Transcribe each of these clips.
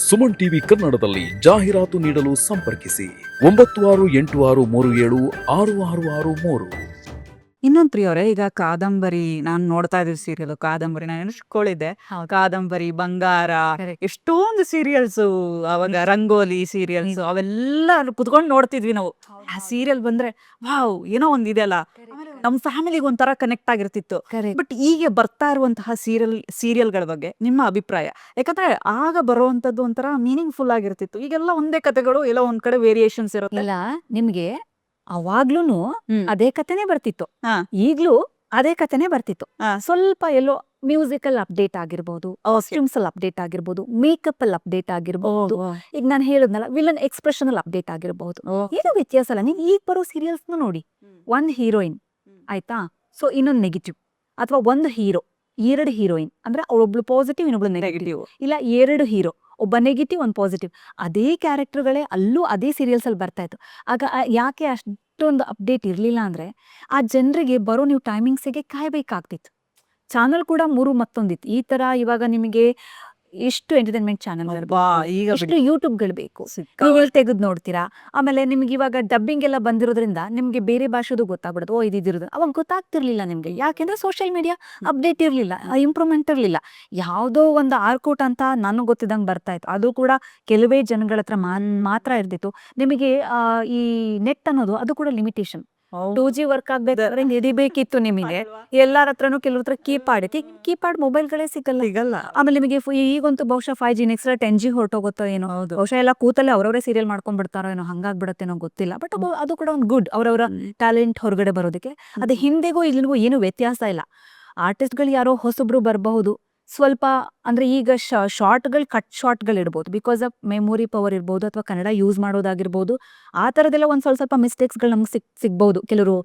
Suman TV ಕನ್ನಡದಲ್ಲಿ ಜಾಹೀರಾತು ನೀಡಲು ಸಂಪರ್ಕಿಸಿ 9636376663. ಇನ್ನೊಂದು ಪ್ರಿಯವರೇ, ಈಗ ಕಾದಂಬರಿ ನಾನು ನೋಡ್ತಾ ಇದ್ದೀವಿ ಸೀರಿಯಲ್ ಕಾದಂಬರಿ. ನಾನು ಎಣಿಸ್ಕೊಳ್ಳಿದ್ದೆ ಕಾದಂಬರಿ, ಬಂಗಾರ, ಎಷ್ಟೊಂದು ಸೀರಿಯಲ್ಸ್, ಅವಾಗ ರಂಗೋಲಿ ಸೀರಿಯಲ್ಸ್ ಅವೆಲ್ಲ ಕುತ್ಕೊಂಡು ನೋಡ್ತಿದ್ವಿ ನಾವು. ಆ ಸೀರಿಯಲ್ ಬಂದ್ರೆ ವಾವ್, ಏನೋ ಒಂದಿದೆ ಅಲ್ಲ, ನಮ್ಮ ಫ್ಯಾಮಿಲಿಗೆ ಒಂಥರ ಕನೆಕ್ಟ್ ಆಗಿರ್ತಿತ್ತು. ಬಟ್ ಈಗ ಬರ್ತಾ ಇರುವಂತಹ ಸೀರಿಯಲ್ಗಳ ಬಗ್ಗೆ ನಿಮ್ಮ ಅಭಿಪ್ರಾಯ? ಯಾಕಂದ್ರೆ ಆಗ ಬರುವಂತದ್ದು ಒಂಥರ ಮೀನಿಂಗ್ಫುಲ್ ಆಗಿರ್ತಿತ್ತು. ಈಗೆಲ್ಲ ಒಂದೇ ಕಥೆಗಳು, ಎಲ್ಲೋ ಒಂದ್ ಕಡೆ ವೇರಿಯೇಷನ್ಸ್ ಇರುತ್ತೆ. ಇಲ್ಲ, ನಿಮ್ಗೆ ಅವಾಗ್ಲೂನು ಅದೇ ಕಥೆನೆ ಬರ್ತಿತ್ತು, ಹಾ. ಈಗ್ಲೂ ಅದೇ ಕಥೆನೆ ಬರ್ತಿತ್ತು. ಹಾ. ಸ್ವಲ್ಪ ಎಲ್ಲೋ ಮ್ಯೂಸಿಕಲ್ ಅಪ್ಡೇಟ್ ಆಗಿರ್ಬೋದು, ಕಾಸ್ಟ್ಯೂಮ್ಸ್ ಅಲ್ಲಿ ಅಪ್ಡೇಟ್ ಆಗಿರ್ಬೋದು, ಮೇಕಪ್ ಅಲ್ಲಿ ಅಪ್ಡೇಟ್ ಆಗಿರ್ಬೋದು, ಈಗ ನಾನು ಹೇಳಿದ್ನಲ್ಲ ವಿಲನ್ ಎಕ್ಸ್ಪ್ರೆಷನ್ ಅಲ್ಲಿ ಅಪ್ಡೇಟ್ ಆಗಿರ್ಬಹುದು. ಏನು ವ್ಯತ್ಯಾಸ ಅಲ್ಲ. ನೀವು ಈಗ ಬರೋ ಸೀರಿಯಲ್ಸ್ ನೋಡಿ, ಒಂದ್ ಹೀರೋಯಿನ್ ಆಯ್ತಾ, ಸೊ ಇನ್ನೊಂದು ನೆಗೆಟಿವ್, ಅಥವಾ ಒಂದು ಹೀರೋ, ಎರಡು ಹೀರೋಯಿನ್, ಅಂದ್ರೆ ಅವಳೊಬ್ಳು ಪಾಸಿಟಿವ್, ಇನ್ನೊಬ್ಳು ನೆಗೆಟಿವ್, ಇಲ್ಲ ಎರಡು ಹೀರೋ, ಒಬ್ಬ ನೆಗೆಟಿವ್ ಒಂದು ಪಾಸಿಟಿವ್, ಅದೇ ಕ್ಯಾರೆಕ್ಟರ್ಗಳೇ ಅಲ್ಲೂ ಅದೇ ಸೀರಿಯಲ್ಸ್ ಅಲ್ಲಿ ಬರ್ತಾ ಇತ್ತು. ಆಗ ಯಾಕೆ ಅಷ್ಟೊಂದು ಅಪ್ಡೇಟ್ ಇರ್ಲಿಲ್ಲ ಅಂದ್ರೆ, ಆ ಜನರಿಗೆ ಬರೋ ನೀವು ಟೈಮಿಂಗ್ಸಿಗೆ ಕಾಯ್ಬೇಕಾಗ್ತಿತ್ತು. ಚಾನಲ್ ಕೂಡ ಮೂರು ಮತ್ತೊಂದಿತ್ತು. ಈ ತರ ಇವಾಗ ನಿಮಗೆ ಎಷ್ಟು ಎಂಟರ್ಟೈನ್ಮೆಂಟ್ ಚಾನಲ್, ಈಗ ಎಷ್ಟು ಯೂಟ್ಯೂಬ್ಗಳು ಬೇಕು, ಗೂಗಲ್ ತೆಗೆದು ನೋಡ್ತೀರಾ. ಆಮೇಲೆ ನಿಮ್ಗೆ ಇವಾಗ ಡಬ್ಬಿಂಗ್ ಎಲ್ಲ ಬಂದಿರೋದ್ರಿಂದ ನಿಮ್ಗೆ ಬೇರೆ ಭಾಷೆದು ಗೊತ್ತಾಗ್ಬಿಡುದು. ಇದಿರೋದು ಅವಾಗ ಗೊತ್ತಾಗ್ತಿರ್ಲಿಲ್ಲ ನಿಮ್ಗೆ, ಯಾಕೆಂದ್ರೆ ಸೋಷಿಯಲ್ ಮೀಡಿಯಾ ಅಪ್ಡೇಟ್ ಇರ್ಲಿಲ್ಲ, ಇಂಪ್ರೂವ್ಮೆಂಟ್ ಇರ್ಲಿಲ್ಲ. ಯಾವುದೋ ಒಂದು ಆರ್ಕೌಟ್ ಅಂತ ನನಗೆ ಗೊತ್ತಿದಂಗೆ ಬರ್ತಾ ಇತ್ತು, ಅದು ಕೂಡ ಕೆಲವೇ ಜನಗಳ ಹತ್ರ ಮಾತ್ರ ಇರ್ತಿತ್ತು. ನಿಮಗೆ ಈ ನೆಟ್ ಅನ್ನೋದು ಅದು ಕೂಡ ಲಿಮಿಟೇಷನ್. 2G ವರ್ಕ್ ಆಗ್ಬೇಕಾದ್ರೆ ಹಿಡಿಬೇಕಿತ್ತು ನಿಮಗೆ. ಎಲ್ಲಾರ ಹತ್ರನು ಕೆಲವ್ರ ಹತ್ರ ಕೀಪ್ಯಾಡ್ ಮೊಬೈಲ್ಗಳೇ ಸಿಗಲ್ಲ. ಆಮೇಲೆ ನಿಮಗೆ ಈಗಂತೂ ಬಹುಶಃ 5G ನೆಕ್ಸ್ಟ್ 10G ಹೊರಟೋಗುತ್ತೋ ಏನೋ. ಬಹುಶಃ ಎಲ್ಲ ಕೂತಲ್ಲೇ ಅವ್ರವರೇ ಸೀರಿಯಲ್ ಮಾಡ್ಕೊಂಡ್ ಬಿಡ್ತಾರೋ ಏನೋ, ಹಂಗಾಗ್ಬಿಡತ್ತೇನೋ ಗೊತ್ತಿಲ್ಲ. ಬಟ್ ಅದು ಕೂಡ ಒಂದು ಗುಡ್, ಅವರವರ ಟ್ಯಾಲೆಂಟ್ ಹೊರಗಡೆ ಬರೋದಕ್ಕೆ. ಅದು ಹಿಂದೆಗೂ ಇಲ್ಲಿಗೂ ಏನು ವ್ಯತ್ಯಾಸ ಇಲ್ಲ. ಆರ್ಟಿಸ್ಟ್ಗಳು ಯಾರೋ ಹೊಸಬ್ರು ಬರಬಹುದು, ಸ್ವಲ್ಪ ಅಂದ್ರೆ ಈಗ ಕಟ್ ಶಾರ್ಟ್ಗಳು ಇಡ್ಬೋದು, ಬಿಕಾಸ್ ಆಫ್ ಮೆಮೊರಿ ಪವರ್ ಇರ್ಬೋದು, ಅಥವಾ ಕನ್ನಡ ಯೂಸ್ ಮಾಡೋದಾಗಿರ್ಬೋದು. ಆ ಥರದ್ದೆಲ್ಲ ಒಂದು ಸ್ವಲ್ಪ ಮಿಸ್ಟೇಕ್ಸ್ಗಳು ನಮ್ಗೆ ಸಿಗ್ಬೋದು. ಕೆಲವರು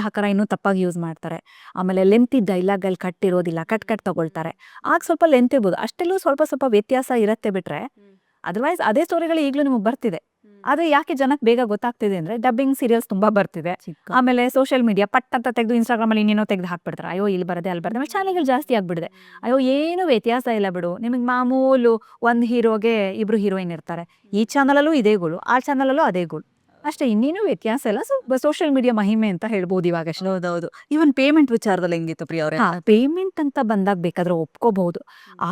ಹಕರ ಇನ್ನೂ ತಪ್ಪಾಗಿ ಯೂಸ್ ಮಾಡ್ತಾರೆ. ಆಮೇಲೆ ಲೆಂತ್ ಡೈಲಾಗ್ಗಳು ಕಟ್ ಇರೋದಿಲ್ಲ, ಕಟ್ ತಗೊಳ್ತಾರೆ. ಆಗ ಸ್ವಲ್ಪ ಲೆಂತ್ ಇರ್ಬೋದು. ಅಷ್ಟೆಲ್ಲೂ ಸ್ವಲ್ಪ ವ್ಯತ್ಯಾಸ ಇರತ್ತೆ ಬಿಟ್ರೆ, ಅದರ್ವೈಸ್ ಅದೇ ಸ್ಟೋರಿಗಳು ಈಗಲೂ ನಿಮಗೆ ಬರ್ತಿದೆ. ಆದ್ರೆ ಯಾಕೆ ಜನಕ್ಕೆ ಬೇಗ ಗೊತ್ತಾಗ್ತಿದೆ ಅಂದ್ರೆ, ಡಬ್ಬಿಂಗ್ ಸೀರಿಯಲ್ಸ್ ತುಂಬಾ ಬರ್ತಿದೆ. ಆಮೇಲೆ ಸೋಷಿಯಲ್ ಮೀಡಿಯಾ ಪಟ್ ಅಂತ ತೆಗೆದು ಇನ್ಸ್ಟಾಗ್ರಾಮ್ ಅಲ್ಲಿ ಇನ್ನೇನೋ ತೆಗೆದು ಹಾಕ್ಬಿಡ್ತಾರೆ. ಅಯ್ಯೋ ಇಲ್ಲಿ ಬರದೆ ಅಲ್ಲಿ ಬರದೆ, ಆಮೇಲೆ ಚಾನೆಲ್ಗಳು ಜಾಸ್ತಿ ಆಗ್ಬಿಡಿದೆ. ಅಯ್ಯೋ ಏನು ವ್ಯತ್ಯಾಸ ಇಲ್ಲ ಬಿಡು, ನಿಮಗೆ ಮಾಮೂಲು ಒಂದ್ ಹೀರೋಗೆ ಇಬ್ರು ಹೀರೋಯಿನ್ ಇರ್ತಾರೆ. ಈ ಚಾನಲಲ್ಲೂ ಇದೇ ಗೋಳು, ಆ ಚಾನಲಲ್ಲೂ ಅದೇ ಗೋಳು ಅಷ್ಟೇ, ಇನ್ನೇನು ವ್ಯತ್ಯಾಸ ಇಲ್ಲ. ಸೊ ಸೋಷಿಯಲ್ ಮೀಡಿಯಾ ಮಹಿಮೆ ಅಂತ ಹೇಳ್ಬೋದು ಇವಾಗ. ಹೌದೌದು. ಇವನ್ ಪೇಮೆಂಟ್ ವಿಚಾರದಲ್ಲಿ ಹೆಂಗಿತ್ತು ಪ್ರಿಯ ಅವರೇ? ಪೇಮೆಂಟ್ ಅಂತ ಬಂದಾಗ ಬೇಕಾದ್ರೆ ಒಪ್ಕೋಬಹುದು.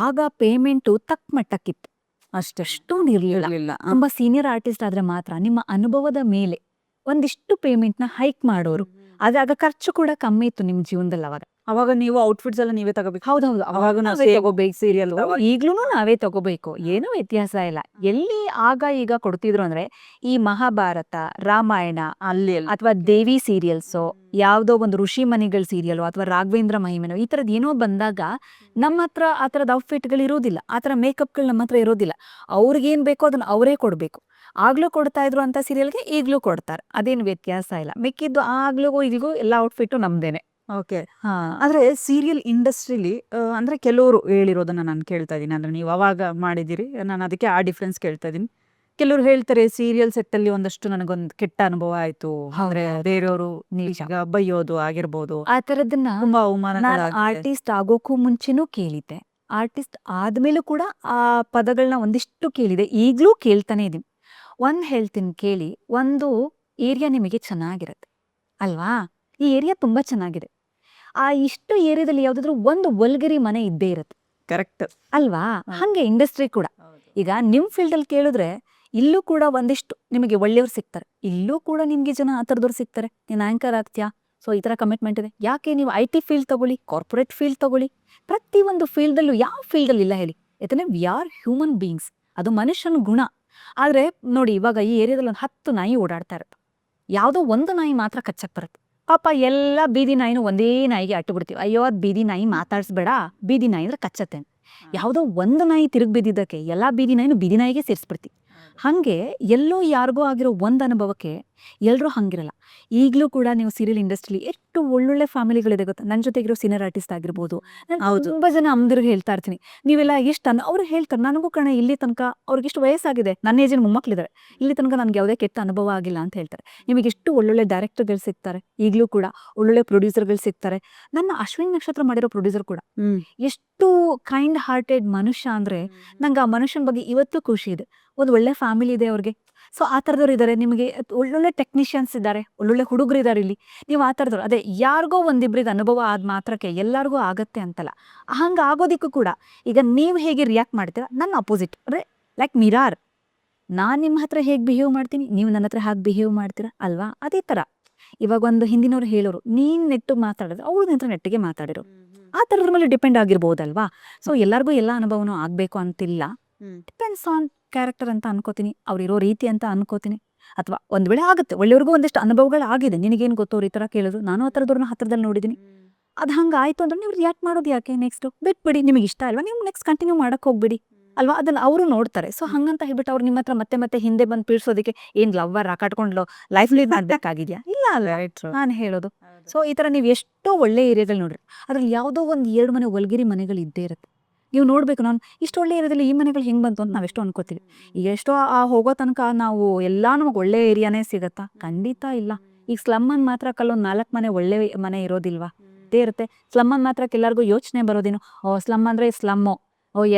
ಆಗ ಪೇಮೆಂಟ್ ತಕ್ಕ ಮಟ್ಟಕ್ಕಿತ್ತು, ಅಷ್ಟಷ್ಟು ಇರ್ಲಿಲ್ಲ. ತುಂಬಾ ಸೀನಿಯರ್ ಆರ್ಟಿಸ್ಟ್ ಆದ್ರೆ ಮಾತ್ರ ನಿಮ್ಮ ಅನುಭವದ ಮೇಲೆ ಒಂದಿಷ್ಟು ಪೇಮೆಂಟ್ ನ ಹೈಕ್ ಮಾಡೋರು. ಆದ್ರೆ ಆಗ ಖರ್ಚು ಕೂಡ ಕಮ್ಮಿ ಇತ್ತು ನಿಮ್ ಜೀವನದಲ್ಲಿ. ಅವಾಗ ನೀವು ಔಟ್ಫಿಟ್ಸ್ ಎಲ್ಲ ನೀವೇ ತಗೋಬೇಕು. ಹೌದೌದು, ಅವಾಗ ನಾವೇ ತಗೋಬೇಕು. ಸೀರಿಯಲ್ ಈಗ್ಲೂ ನಾವೇ ತಗೋಬೇಕು, ಏನು ವ್ಯತ್ಯಾಸ ಇಲ್ಲ. ಎಲ್ಲಿ ಆಗ ಈಗ ಕೊಡ್ತಿದ್ರು ಅಂದ್ರೆ, ಈ ಮಹಾಭಾರತ, ರಾಮಾಯಣ, ಅಲ್ಲಿ ಅಥವಾ ದೇವಿ ಸೀರಿಯಲ್ಸ್, ಯಾವ್ದೋ ಒಂದು ಋಷಿ ಮನಿಗಳ ಸೀರಿಯಲ್, ಅಥವಾ ರಾಘವೇಂದ್ರ ಮಹಿಮೆನೋ, ಈ ತರದ್ ಏನೋ ಬಂದಾಗ ನಮ್ಮ ಹತ್ರ ಆ ತರದ ಔಟ್ಫಿಟ್ಗಳು ಇರೋದಿಲ್ಲ, ಆ ತರ ಮೇಕಪ್ಗಳು ನಮ್ಮ ಹತ್ರ ಇರೋದಿಲ್ಲ. ಅವ್ರಿಗೇನ್ ಬೇಕೋ ಅದನ್ನ ಅವರೇ ಕೊಡ್ಬೇಕು. ಆಗ್ಲೂ ಕೊಡ್ತಾ ಇದ್ರು ಅಂತ ಸೀರಿಯಲ್ಗೆ ಈಗ್ಲೂ ಕೊಡ್ತಾರೆ, ಅದೇನು ವ್ಯತ್ಯಾಸ ಇಲ್ಲ. ಮಿಕ್ಕಿದ್ದು ಆಗ್ಲಿಗೂ ಈಗಿಗೂ ಎಲ್ಲ ಔಟ್ಫಿಟ್ ನಮ್ದೇನೆ. ಓಕೆ. ಆದ್ರೆ ಸೀರಿಯಲ್ ಇಂಡಸ್ಟ್ರಿಲಿ ಅಂದ್ರೆ ಕೆಲವರು ಹೇಳಿರೋದನ್ನ ನಾನು ಕೇಳ್ತಾ ಇದೀನಿ. ಅಂದ್ರೆ ನೀವು ಅವಾಗ ಮಾಡಿದಿರಿ, ನಾನು ಅದಕ್ಕೆ ಆ ಡಿಫ್ರೆನ್ಸ್ ಕೇಳ್ತಾ ಇದೀನಿ. ಕೆಲವರು ಹೇಳ್ತಾರೆ ಸೀರಿಯಲ್ ಸೆಟ್ ಅಲ್ಲಿ ಒಂದಷ್ಟು ನನಗೊಂದು ಕೆಟ್ಟ ಅನುಭವ ಆಯ್ತು, ಅಂದ್ರೆ ಬೇರೆಯವರು ಬೈಯೋದು ಆಗಿರ್ಬೋದು, ಆ ತರದನ್ನ ತುಂಬಾ ಅವಮಾನ. ಆರ್ಟಿಸ್ಟ್ ಆಗೋಕ್ಕೂ ಮುಂಚೆನೂ ಕೇಳಿದ್ದೆ, ಆರ್ಟಿಸ್ಟ್ ಆದ್ಮೇಲೂ ಕೂಡ ಆ ಪದಗಳನ್ನ ಒಂದಿಷ್ಟು ಕೇಳಿದೆ, ಈಗ್ಲೂ ಕೇಳ್ತಾನೆ ಇದೀನಿ. ಒಂದ್ ಹೇಳ್ತೀನಿ ಕೇಳಿ. ಒಂದು ಏರಿಯಾ ನಿಮಗೆ ಚೆನ್ನಾಗಿರತ್ತೆ ಅಲ್ವಾ, ಈ ಏರಿಯಾ ತುಂಬಾ ಚೆನ್ನಾಗಿದೆ. ಆ ಇಷ್ಟು ಏರಿಯಾದಲ್ಲಿ ಯಾವ್ದಾದ್ರು ಒಂದು ವಲ್ಗರಿ ಮನೆ ಇದ್ದೇ ಇರುತ್ತೆ, ಕರೆಕ್ಟ್ ಅಲ್ವಾ? ಹಂಗೆ ಇಂಡಸ್ಟ್ರಿ ಕೂಡ. ಈಗ ನಿಮ್ ಫೀಲ್ಡ್ ಅಲ್ಲಿ ಕೇಳಿದ್ರೆ ಇಲ್ಲೂ ಕೂಡ ಒಂದಿಷ್ಟು ನಿಮಗೆ ಒಳ್ಳೆಯವ್ರು ಸಿಗ್ತಾರೆ, ಇಲ್ಲೂ ಕೂಡ ನಿಮ್ಗೆ ಜನ ಆ ಥರದವ್ರು ಸಿಗ್ತಾರೆ. ನೀನ್ ಆಂಕರ್ ಆಗ್ತೀಯಾ, ಸೊ ಈ ತರ ಕಮಿಟ್ಮೆಂಟ್ ಇದೆ. ಯಾಕೆ ನೀವು IT ಫೀಲ್ಡ್ ತಗೊಳ್ಳಿ, ಕಾರ್ಪೊರೇಟ್ ಫೀಲ್ಡ್ ತಗೊಳ್ಳಿ, ಪ್ರತಿ ಒಂದು ಫೀಲ್ಡ್ ಅಲ್ಲೂ ಯಾವ ಫೀಲ್ಡ್ ಅಲ್ಲಿ ಇಲ್ಲ ಹೇಳಿ? ಯಾಕಂದ್ರೆ ವಿ ಆರ್ ಹ್ಯೂಮನ್ ಬೀಯಿಂಗ್ಸ್, ಅದು ಮನುಷ್ಯನ ಗುಣ. ಆದ್ರೆ ನೋಡಿ, ಇವಾಗ ಈ ಏರಿಯಾದಲ್ಲಿ ಒಂದು 10 ನಾಯಿ ಓಡಾಡ್ತಾ ಇರುತ್ತೆ, ಯಾವ್ದೋ ಒಂದು ನಾಯಿ ಮಾತ್ರ ಕಚ್ಚಕ್ ಬರುತ್ತೆ. ಪಾಪ ಎಲ್ಲ ಬೀದಿ ನಾಯಿನೂ ಒಂದೇ ನಾಯಿಗೆ ಅಟ್ಟು ಬಿಡ್ತೀವಿ. ಅಯ್ಯೋ ಅದ್ ಬೀದಿ ನಾಯಿ, ಮಾತಾಡ್ಸ್ಬೇಡ, ಬೀದಿ ನಾಯಿ ಅಂದ್ರೆ ಕಚ್ಚತ್ತೆ. ಯಾವುದೋ ಒಂದು ನಾಯಿ ತಿರುಗಿ ಬಿದ್ದಿದ್ದಕ್ಕೆ ಎಲ್ಲಾ ಬೀದಿ ನಾಯಿನೂ ಬೀದಿ ನಾಯಿಗೆ ಸೇರಿಸ್ಬಿಡ್ತೀವಿ. ಹಾಗೆ ಎಲ್ಲೋ ಯಾರಿಗೋ ಆಗಿರೋ ಒಂದು ಅನುಭವಕ್ಕೆ ಎಲ್ಲರೂ ಹಂಗಿರಲ್ಲ. ಈಗಲೂ ಕೂಡ ನೀವು ಸೀರಿಯಲ್ ಇಂಡಸ್ಟ್ರಿಲಿ ಎಷ್ಟು ಒಳ್ಳೊಳ್ಳೆ ಫ್ಯಾಮಿಲಿಗಳಿದೆ ಗೊತ್ತಾ. ನನ್ನ ಜೊತೆಗಿರೋ ಸೀನಿಯರ್ ಆರ್ಟಿಸ್ಟ್ ಆಗಿರ್ಬೋದು, ನಾನು ಹೌದು. ತುಂಬ ಜನ ಅಮ್ಮದಿರಿಗೆ ಹೇಳ್ತಾ ಇರ್ತೀನಿ, ನೀವೆಲ್ಲ ಎಷ್ಟು ಅವ್ರು ಹೇಳ್ತಾರೆ ನನಗೂ ಕಣ ಇಲ್ಲಿ ತನಕ ಅವ್ರಿಗೆ ಇಷ್ಟು ವಯಸ್ಸಾಗಿದೆ, ನನ್ನ ಏಜಿನ ಮೊಮ್ಮಕ್ಳಿದ್ದಾರೆ, ಇಲ್ಲಿ ತನಕ ನನಗೆ ಯಾವುದೇ ಕೆಟ್ಟ ಅನುಭವ ಆಗಿಲ್ಲ ಅಂತ ಹೇಳ್ತಾರೆ. ನಿಮಗೆ ಎಷ್ಟು ಒಳ್ಳೊಳ್ಳೆ ಡೈರೆಕ್ಟರ್ಗಳು ಸಿಗ್ತಾರೆ, ಈಗಲೂ ಕೂಡ ಒಳ್ಳೊಳ್ಳೆ ಪ್ರೊಡ್ಯೂಸರ್ಗಳು ಸಿಗ್ತಾರೆ. ನನ್ನ ಅಶ್ವಿನಿ ನಕ್ಷತ್ರ ಮಾಡಿರೋ ಪ್ರೊಡ್ಯೂಸರ್ ಕೂಡ ಎಷ್ಟು ಕೈಂಡ್ ಹಾರ್ಟೆಡ್ ಮನುಷ್ಯ ಅಂದರೆ ನಂಗೆ ಆ ಮನುಷ್ಯನ ಬಗ್ಗೆ ಇವತ್ತು ಖುಷಿ ಇದೆ. ಒಂದು ಒಳ್ಳೆ ಫ್ಯಾಮಿಲಿ ಇದೆ ಅವ್ರಿಗೆ. ಸೊ ಆ ಥರದವ್ರು ಇದ್ದಾರೆ. ನಿಮಗೆ ಒಳ್ಳೊಳ್ಳೆ ಟೆಕ್ನಿಷಿಯನ್ಸ್ ಇದ್ದಾರೆ, ಒಳ್ಳೊಳ್ಳೆ ಹುಡುಗರು ಇದ್ದಾರೆ ಇಲ್ಲಿ. ನೀವು ಆ ಥರದವ್ರು ಅದೇ ಯಾರಿಗೋ ಒಂದಿಬ್ಬರಿಗೆ ಅನುಭವ ಆದ ಮಾತ್ರಕ್ಕೆ ಎಲ್ಲರಿಗೂ ಆಗತ್ತೆ ಅಂತಲ್ಲ. ಹಂಗೆ ಆಗೋದಕ್ಕೂ ಕೂಡ ಈಗ ನೀವು ಹೇಗೆ ರಿಯಾಕ್ಟ್ ಮಾಡ್ತೀರಾ, ನನ್ನ ಅಪೋಸಿಟ್ ಅಂದರೆ ಲೈಕ್ ಮಿರಾರ್. ನಾನು ನಿಮ್ಮ ಹತ್ರ ಹೇಗೆ ಬಿಹೇವ್ ಮಾಡ್ತೀನಿ, ನೀವು ನನ್ನ ಹತ್ರ ಹಾಗೆ ಬಿಹೇವ್ ಮಾಡ್ತೀರಾ ಅಲ್ವಾ. ಅದೇ ಥರ ಇವಾಗ ಒಂದು ಹಿಂದಿನವ್ರು ಹೇಳೋರು, ನೀನು ನೆಟ್ಟು ಮಾತಾಡಿದ್ರೆ ಅವ್ರು ನಿಂತ ನೆಟ್ಟಿಗೆ ಮಾತಾಡಿರೋ, ಆ ಥರದ್ರ ಮೇಲೆ ಡಿಪೆಂಡ್ ಆಗಿರ್ಬೋದಲ್ವಾ. ಸೊ ಎಲ್ಲರಿಗೂ ಎಲ್ಲ ಅನುಭವನೂ ಆಗಬೇಕು ಅಂತಿಲ್ಲ. ಡಿಪೆಂಡ್ಸ್ ಆನ್ ಕ್ಯಾರೆಕ್ಟರ್ ಅಂತ ಅನ್ಕೋತೀನಿ, ಅವ್ರಿರೋ ರೀತಿ ಅಂತ ಅನ್ಕೋತೀನಿ. ಅಥವಾ ಒಂದು ವೇಳೆ ಆಗುತ್ತೆ, ಒಳ್ಳೆಯವ್ರಿಗೂ ಒಂದಿಷ್ಟು ಅನುಭವಗಳು ಆಗಿದೆ. ನಿನಗೇನು ಗೊತ್ತು ಅವ್ರು ಈ ಥರ ಕೇಳಿದ್ರು, ನಾನು ಆ ಥರದವ್ರನ್ನ ಹತ್ರದಲ್ಲಿ ನೋಡಿದ್ದೀನಿ. ಅದು ಹಂಗೆ ಆಯಿತು ಅಂದ್ರೆ ನೀವು ರಿಯಾಕ್ಟ್ ಮಾಡೋದು ಯಾಕೆ, ನೆಕ್ಸ್ಟು ಬಿಟ್ಬಿಡಿ. ನಿಮಗೆ ಇಷ್ಟ ಅಲ್ವಾ, ನೀವು ನೆಕ್ಸ್ಟ್ ಕಂಟಿನ್ಯೂ ಮಾಡೋಕ್ಕೆ ಹೋಗ್ಬಿಡಿ ಅಲ್ವಾ. ಅದನ್ನು ಅವರು ನೋಡ್ತಾರೆ. ಸೊ ಹಂಗಂತ ಹೇಳ್ಬಿಟ್ಟು ಅವ್ರು ನಿಮ್ಮ ಹತ್ರ ಮತ್ತೆ ಮತ್ತೆ ಹಿಂದೆ ಬಂದು ಪೀಡ್ಸೋದಕ್ಕೆ ಏನು ಲವ್ವರ್ ಕಟ್ಕೊಂಡು ಲೈಫ್ ಲೀಡ್ ಮಾಡಬೇಕಾಗಿದೆಯಾ, ಇಲ್ಲ ಅಲ್ವಾ ನಾನು ಹೇಳೋದು. ಸೊ ಈ ಥರ ನೀವು ಎಷ್ಟೋ ಒಳ್ಳೆ ಏರಿಯಾಗಳು ನೋಡ್ರಿ, ಅದ್ರಲ್ಲಿ ಯಾವುದೋ ಒಂದು 2 ಮನೆ ಒಲ್ಗಿರಿ ಮನೆಗಳು ಇದ್ದೇ ಇರುತ್ತೆ. ನೀವು ನೋಡಬೇಕು, ನಾನು ಇಷ್ಟು ಒಳ್ಳೆ ಏರಿಯಾದಲ್ಲಿ ಈ ಮನೆಗಳು ಹೆಂಗೆ ಬಂತು ಅಂತ ನಾವೆಷ್ಟೋ ಅನ್ಕೋತೀವಿ. ಈಗ ಎಷ್ಟೋ ಆ ಹೋಗೋ ತನಕ ನಾವು ಎಲ್ಲ ನಮಗೆ ಒಳ್ಳೆ ಏರಿಯಾನೇ ಸಿಗತ್ತಾ, ಖಂಡಿತ ಇಲ್ಲ. ಈಗ ಸ್ಲಮ್ಮನ್ನು ಮಾತ್ರ ಕಲ್ಲೊಂದು 4 ಮನೆ ಒಳ್ಳೆ ಮನೆ ಇರೋದಿಲ್ವಾ, ಇದ್ದೇ ಇರುತ್ತೆ. ಸ್ಲಮ್ಮನ್ನು ಮಾತ್ರ ಎಲ್ಲರಿಗೂ ಯೋಚನೆ ಬರೋದೇನು, ಸ್ಲಮ್ ಅಂದರೆ ಸ್ಲಮ್ಮು,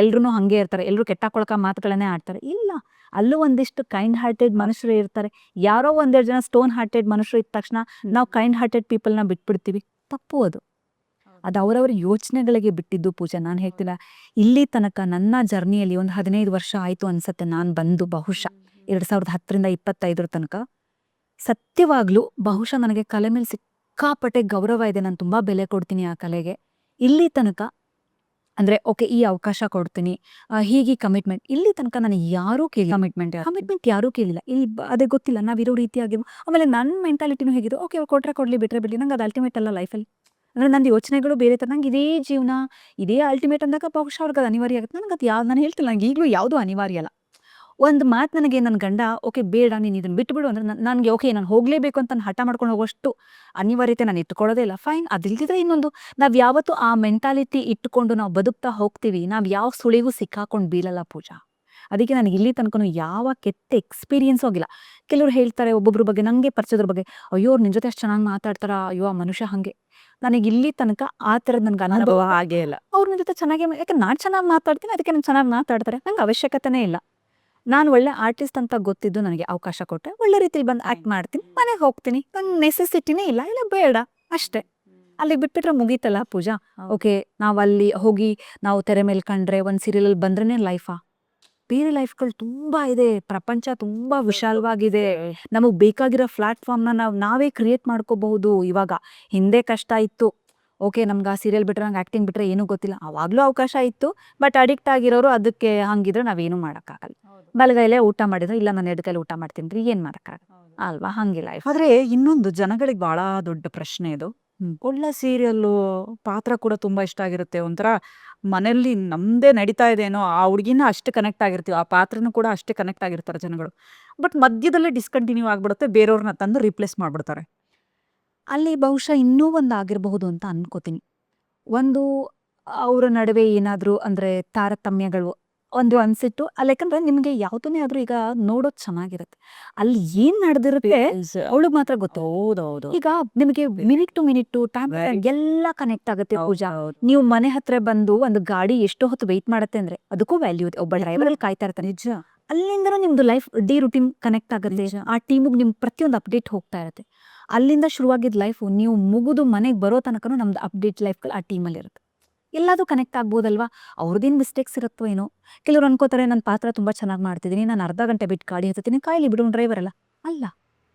ಎಲ್ರೂ ಹಾಗೆ ಇರ್ತಾರೆ, ಎಲ್ಲರೂ ಕೆಟ್ಟಾಕೊಳಕ ಮಾತುಗಳನ್ನೇ ಆಡ್ತಾರೆ. ಇಲ್ಲ, ಅಲ್ಲೂ ಒಂದಿಷ್ಟು ಕೈಂಡ್ ಹಾರ್ಟೆಡ್ ಮನುಷ್ಯರು ಇರ್ತಾರೆ. ಯಾರೋ 1-2 ಜನ ಸ್ಟೋನ್ ಹಾರ್ಟೆಡ್ ಮನುಷ್ಯರು ಇದ್ದ ತಕ್ಷಣ ನಾವು ಕೈಂಡ್ ಹಾರ್ಟೆಡ್ ಪೀಪಲ್ನ ಬಿಟ್ಬಿಡ್ತೀವಿ. ತಪ್ಪು ಅದು. ಅದು ಅವರವ್ರ ಯೋಚನೆಗಳಿಗೆ ಬಿಟ್ಟಿದ್ದು ಪೂಜಾ. ನಾನು ಹೇಳ್ತಿಲ್ಲ, ಇಲ್ಲಿ ತನಕ ನನ್ನ ಜರ್ನಿಯಲ್ಲಿ ಒಂದು 15 ವರ್ಷ ಆಯಿತು ಅನ್ಸತ್ತೆ ನಾನು ಬಂದು, ಬಹುಶಃ 2010ರಿಂದ 25 ತನಕ. ಸತ್ಯವಾಗ್ಲೂ ಬಹುಶಃ ನನಗೆ ಕಲೆ ಮೇಲೆ ಸಿಕ್ಕಾಪಟ್ಟೆ ಗೌರವ ಇದೆ, ನಾನು ತುಂಬ ಬೆಲೆ ಕೊಡ್ತೀನಿ ಆ ಕಲೆಗೆ. ಇಲ್ಲಿ ತನಕ ಅಂದರೆ ಓಕೆ ಈ ಅವಕಾಶ ಕೊಡ್ತೀನಿ, ಹೀಗೆ ಕಮಿಟ್ಮೆಂಟ್, ಇಲ್ಲಿ ತನಕ ನಾನು ಯಾರೂ ಕೇಳಿ ಕಮಿಟ್ಮೆಂಟ್ ಯಾರೂ ಕೇಳಿಲ್ಲ. ಇಲ್ಲಿ ಅದೇ ಗೊತ್ತಿಲ್ಲ ನಾವಿರೋ ರೀತಿಯಾಗಿ. ಆಮೇಲೆ ನನ್ನ ಮೆಂಟಾಲಿಟಿನೂ ಹೇಗಿದ್ದು, ಓಕೆ ಅವ್ರು ಕೊಟ್ಟರೆ ಕೊಡಲಿ, ಬಿಟ್ಟರೆ ಬಿಡಲಿ, ನಂಗೆ ಅದು ಅಲ್ಟಿಮೇಟ್ ಅಲ್ಲ ಲೈಫಲ್ಲಿ. ಅಂದರೆ ನಂದು ಯೋಚನೆಗಳು ಬೇರೆ ಥರ. ನಂಗೆ ಇದೇ ಜೀವನ, ಇದೇ ಅಲ್ಟಿಮೇಟ್ ಅಂದಾಗ ಬಹುಶಃ ಅವ್ರಿಗೆ ಅದು ಅನಿವಾರ್ಯ ಆಗುತ್ತೆ. ನನಗೆ ಅದು ನಾನು ಹೇಳ್ತಿಲ್ಲ, ನಂಗೆ ಈಗಲೂ ಯಾವುದೂ ಅನಿವಾರ್ಯ ಅಲ್ಲ. ಒಂದು ಮಾತು ನನಗೆ ನನ್ನ ಗಂಡ ಓಕೆ ಬೇಡ ನೀನು ಇದನ್ನು ಬಿಟ್ಬಿಡು ಅಂದರೆ ನನಗೆ ಓಕೆ ನಾನು ಹೋಗಲೇಬೇಕು ಅಂತ ನಾನು ಹಠ ಮಾಡ್ಕೊಂಡು ಹೋಗೋಷ್ಟು ಅನಿವಾರ್ಯತೆ ನಾನು ಇಟ್ಕೊಳ್ಳೋದೇ ಇಲ್ಲ. ಫೈನ್, ಅದಿಲ್ದಿದ್ರೆ ಇನ್ನೊಂದು, ನಾವು ಯಾವತ್ತೂ ಆ ಮೆಂಟಾಲಿಟಿ ಇಟ್ಟುಕೊಂಡು ನಾವು ಬದುಕ್ತಾ ಹೋಗ್ತೀವಿ, ನಾವು ಯಾವ ಸುಳಿಗೂ ಸಿಕ್ಕಾಕೊಂಡು ಬೀಳಲ್ಲ ಪೂಜಾ. ಅದಕ್ಕೆ ನನಗೆ ಇಲ್ಲಿ ತನಕ ಯಾವ ಕೆಟ್ಟ ಎಕ್ಸ್ಪೀರಿಯನ್ಸು ಆಗಿಲ್ಲ. ಕೆಲವರು ಹೇಳ್ತಾರೆ ಒಬ್ಬೊಬ್ರ ಬಗ್ಗೆ, ನನಗೆ ಪರಿಚಯದ್ರ ಬಗ್ಗೆ, ಅಯ್ಯೋ ಅವ್ರು ನಿನ್ನ ಜೊತೆ ಅಷ್ಟು ಚೆನ್ನಾಗಿ ಮಾತಾಡ್ತಾರ, ಅಯ್ಯೋ ಆ ಮನುಷ್ಯ ಹಾಗೆ. ನನಗೆ ಇಲ್ಲಿ ತನಕ ಆ ಥರದ್ದು ನನಗೆ ಅನುಭವ ಹಾಗೆ ಇಲ್ಲ. ಅವ್ರ ನನ್ನ ಜೊತೆ ಚೆನ್ನಾಗಿ, ಯಾಕೆ ನಾನು ಚೆನ್ನಾಗಿ ಮಾತಾಡ್ತೀನಿ, ಅದಕ್ಕೆ ನಾನು ಚೆನ್ನಾಗಿ ಮಾತಾಡ್ತಾರೆ, ನಂಗೆ ಅವಶ್ಯಕತೆನೇ ಇಲ್ಲ. ನಾನು ಒಳ್ಳೆ ಆರ್ಟಿಸ್ಟ್ ಅಂತ ಗೊತ್ತಿದ್ದು ನನಗೆ ಅವಕಾಶ ಕೊಟ್ಟರೆ ಒಳ್ಳೆ ರೀತಿಲಿ ಬಂದು ಆ್ಯಕ್ಟ್ ಮಾಡ್ತೀನಿ, ಮನೆಗೆ ಹೋಗ್ತೀನಿ. ನಂಗೆ ನೆಸೆಸಿಟಿನೇ ಇಲ್ಲ, ಇಲ್ಲ ಬೇಡ ಅಷ್ಟೇ. ಅಲ್ಲಿಗೆ ಬಿಟ್ಬಿಟ್ರೆ ಮುಗೀತಲ್ಲ ಪೂಜಾ. ಓಕೆ ನಾವು ಅಲ್ಲಿ ಹೋಗಿ ನಾವು ತೆರೆ ಮೇಲೆ ಕಂಡ್ರೆ ಒಂದು ಸೀರಿಯಲಲ್ಲಿ ಬಂದ್ರೇ ಲೈಫಾ? ಬೇರೆ ಲೈಫ್ಗಳು ತುಂಬ ಇದೆ, ಪ್ರಪಂಚ ತುಂಬ ವಿಶಾಲವಾಗಿದೆ. ನಮಗೆ ಬೇಕಾಗಿರೋ ಪ್ಲಾಟ್ಫಾರ್ಮ್ನ ನಾವೇ ಕ್ರಿಯೇಟ್ ಮಾಡ್ಕೋಬಹುದು. ಇವಾಗ ಹಿಂದೆ ಕಷ್ಟ ಇತ್ತು, ಓಕೆ ನಮ್ಗೆ ಆ ಸೀರಿಯಲ್ ಬಿಟ್ಟರೆ, ನಂಗೆ ಆ್ಯಕ್ಟಿಂಗ್ ಬಿಟ್ಟರೆ ಏನೂ ಗೊತ್ತಿಲ್ಲ, ಆವಾಗಲೂ ಅವಕಾಶ ಇತ್ತು. ಬಟ್ ಅಡಿಕ್ಟ್ ಆಗಿರೋರು ಅದಕ್ಕೆ ಹಂಗಿದ್ರೆ ನಾವೇನು ಮಾಡೋಕ್ಕಾಗಲ್ಲ. ಬಲಗೈಲೇ ಊಟ ಮಾಡಿದ್ರೆ, ಇಲ್ಲ ನಾನು ಎಡಗೈಲಿ ಊಟ ಮಾಡ್ತೀನಿ, ಏನು ಮಾಡೋಕ್ಕಾಗಲ್ಲ ಅಲ್ವಾ. ಹಂಗೆ ಲೈಫ್. ಆದ್ರೆ ಇನ್ನೊಂದು ಜನಗಳಿಗೆ ಬಹಳ ದೊಡ್ಡ ಪ್ರಶ್ನೆ ಇದು. ಒಳ್ಳೆ ಸೀರಿಯಲ್ಲು ಪಾತ್ರ ಕೂಡ ತುಂಬಾ ಇಷ್ಟ ಆಗಿರುತ್ತೆ. ಒಂಥರ ಮನೆಯಲ್ಲಿ ನಮ್ದೇ ನಡೀತಾ ಇದೆ ಏನೋ, ಆ ಹುಡುಗಿನ ಅಷ್ಟೇ ಕನೆಕ್ಟ್ ಆಗಿರ್ತೀವಿ, ಆ ಪಾತ್ರನೂ ಕೂಡ ಅಷ್ಟೇ ಕನೆಕ್ಟ್ ಆಗಿರ್ತಾರೆ ಜನಗಳು. ಬಟ್ ಮಧ್ಯದಲ್ಲೇ ಡಿಸ್ಕಂಟಿನ್ಯೂ ಆಗ್ಬಿಡುತ್ತೆ, ಬೇರೆಯವ್ರನ್ನ ತಂದು ರಿಪ್ಲೇಸ್ ಮಾಡ್ಬಿಡ್ತಾರೆ. ಅಲ್ಲಿ ಬಹುಶಃ ಇನ್ನೂ ಒಂದು ಆಗಿರಬಹುದು ಅಂತ ಅನ್ಕೋತೀನಿ. ಒಂದು ಅವರ ನಡುವೆ ಏನಾದರೂ ಅಂದರೆ ತಾರತಮ್ಯಗಳು ಒಂದು ಅನ್ಸಿಟ್ಟು ಅಲ್ಲಿ, ಯಾಕಂದ್ರೆ ನಿಮಗೆ ಯಾವುದನ್ನೇ ಆದ್ರೂ ಈಗ ನೋಡೋದು ಚೆನ್ನಾಗಿರುತ್ತೆ, ಅಲ್ಲಿ ಏನ್ ನಡೆದಿರುತ್ತೆ ಅವಳಿಗೆ ಮಾತ್ರ ಗೊತ್ತು. ಹೌದೌದು. ಈಗ ನಿಮಗೆ ಮಿನಿಟ್ ಟು ಮಿನಿಟ್ ಟೈಮ್ ಎಲ್ಲ ಕನೆಕ್ಟ್ ಆಗುತ್ತೆ ಪೂಜಾ. ನೀವು ಮನೆ ಹತ್ರ ಬಂದು ಒಂದು ಗಾಡಿ ಎಷ್ಟೋ ಹೊತ್ತು ವೆಯ್ಟ್ ಮಾಡುತ್ತೆ ಅಂದ್ರೆ ಅದಕ್ಕೂ ವ್ಯಾಲ್ಯೂ ಇದೆ. ಒಬ್ಬ ಡ್ರೈವರ್ ಅಲ್ಲಿ ಕಾಯ್ತಾ ಇರ್ತಾನೆ, ನಿಜ. ಅಲ್ಲಿಂದ ನಿಮ್ದು ಲೈಫ್ ಡೇ ರೂಟೀನ್ ಕನೆಕ್ಟ್ ಆಗುತ್ತೆ. ಆ ಟೀಮಿಗೆ ನಿಮ್ ಪ್ರತಿಯೊಂದು ಅಪ್ಡೇಟ್ ಹೋಗ್ತಾ ಇರುತ್ತೆ. ಅಲ್ಲಿಂದ ಶುರುವಾಗಿದ್ದ ಲೈಫ್ ನೀವು ಮುಗಿದು ಮನೆಗೆ ಬರೋ ತನಕ ನಮ್ದು ಅಪ್ಡೇಟ್ ಲೈಫ್ಗಳು ಆ ಟೀಮಲ್ಲಿ ಇರುತ್ತೆ. ಎಲ್ಲದೂ ಕನೆಕ್ಟ್ ಆಗ್ಬೋದಲ್ವಾ. ಅವ್ರದ್ದೇನು ಮಿಸ್ಟೇಕ್ಸ್ ಇರುತ್ತೋ ಏನೋ. ಕೆಲವ್ರು ಅನ್ಕೋತಾರೆ ನನ್ನ ಪಾತ್ರ ತುಂಬ ಚೆನ್ನಾಗಿ ಮಾಡ್ತಿದ್ದೀನಿ, ನಾನು ಅರ್ಧ ಗಂಟೆ ಬಿಟ್ಟು ಗಾಡಿ ಹತ್ತೀನಿ, ಕಾಯಿಲಿ ಬಿಡು ಡ್ರೈವರ್ ಅಲ್ಲ.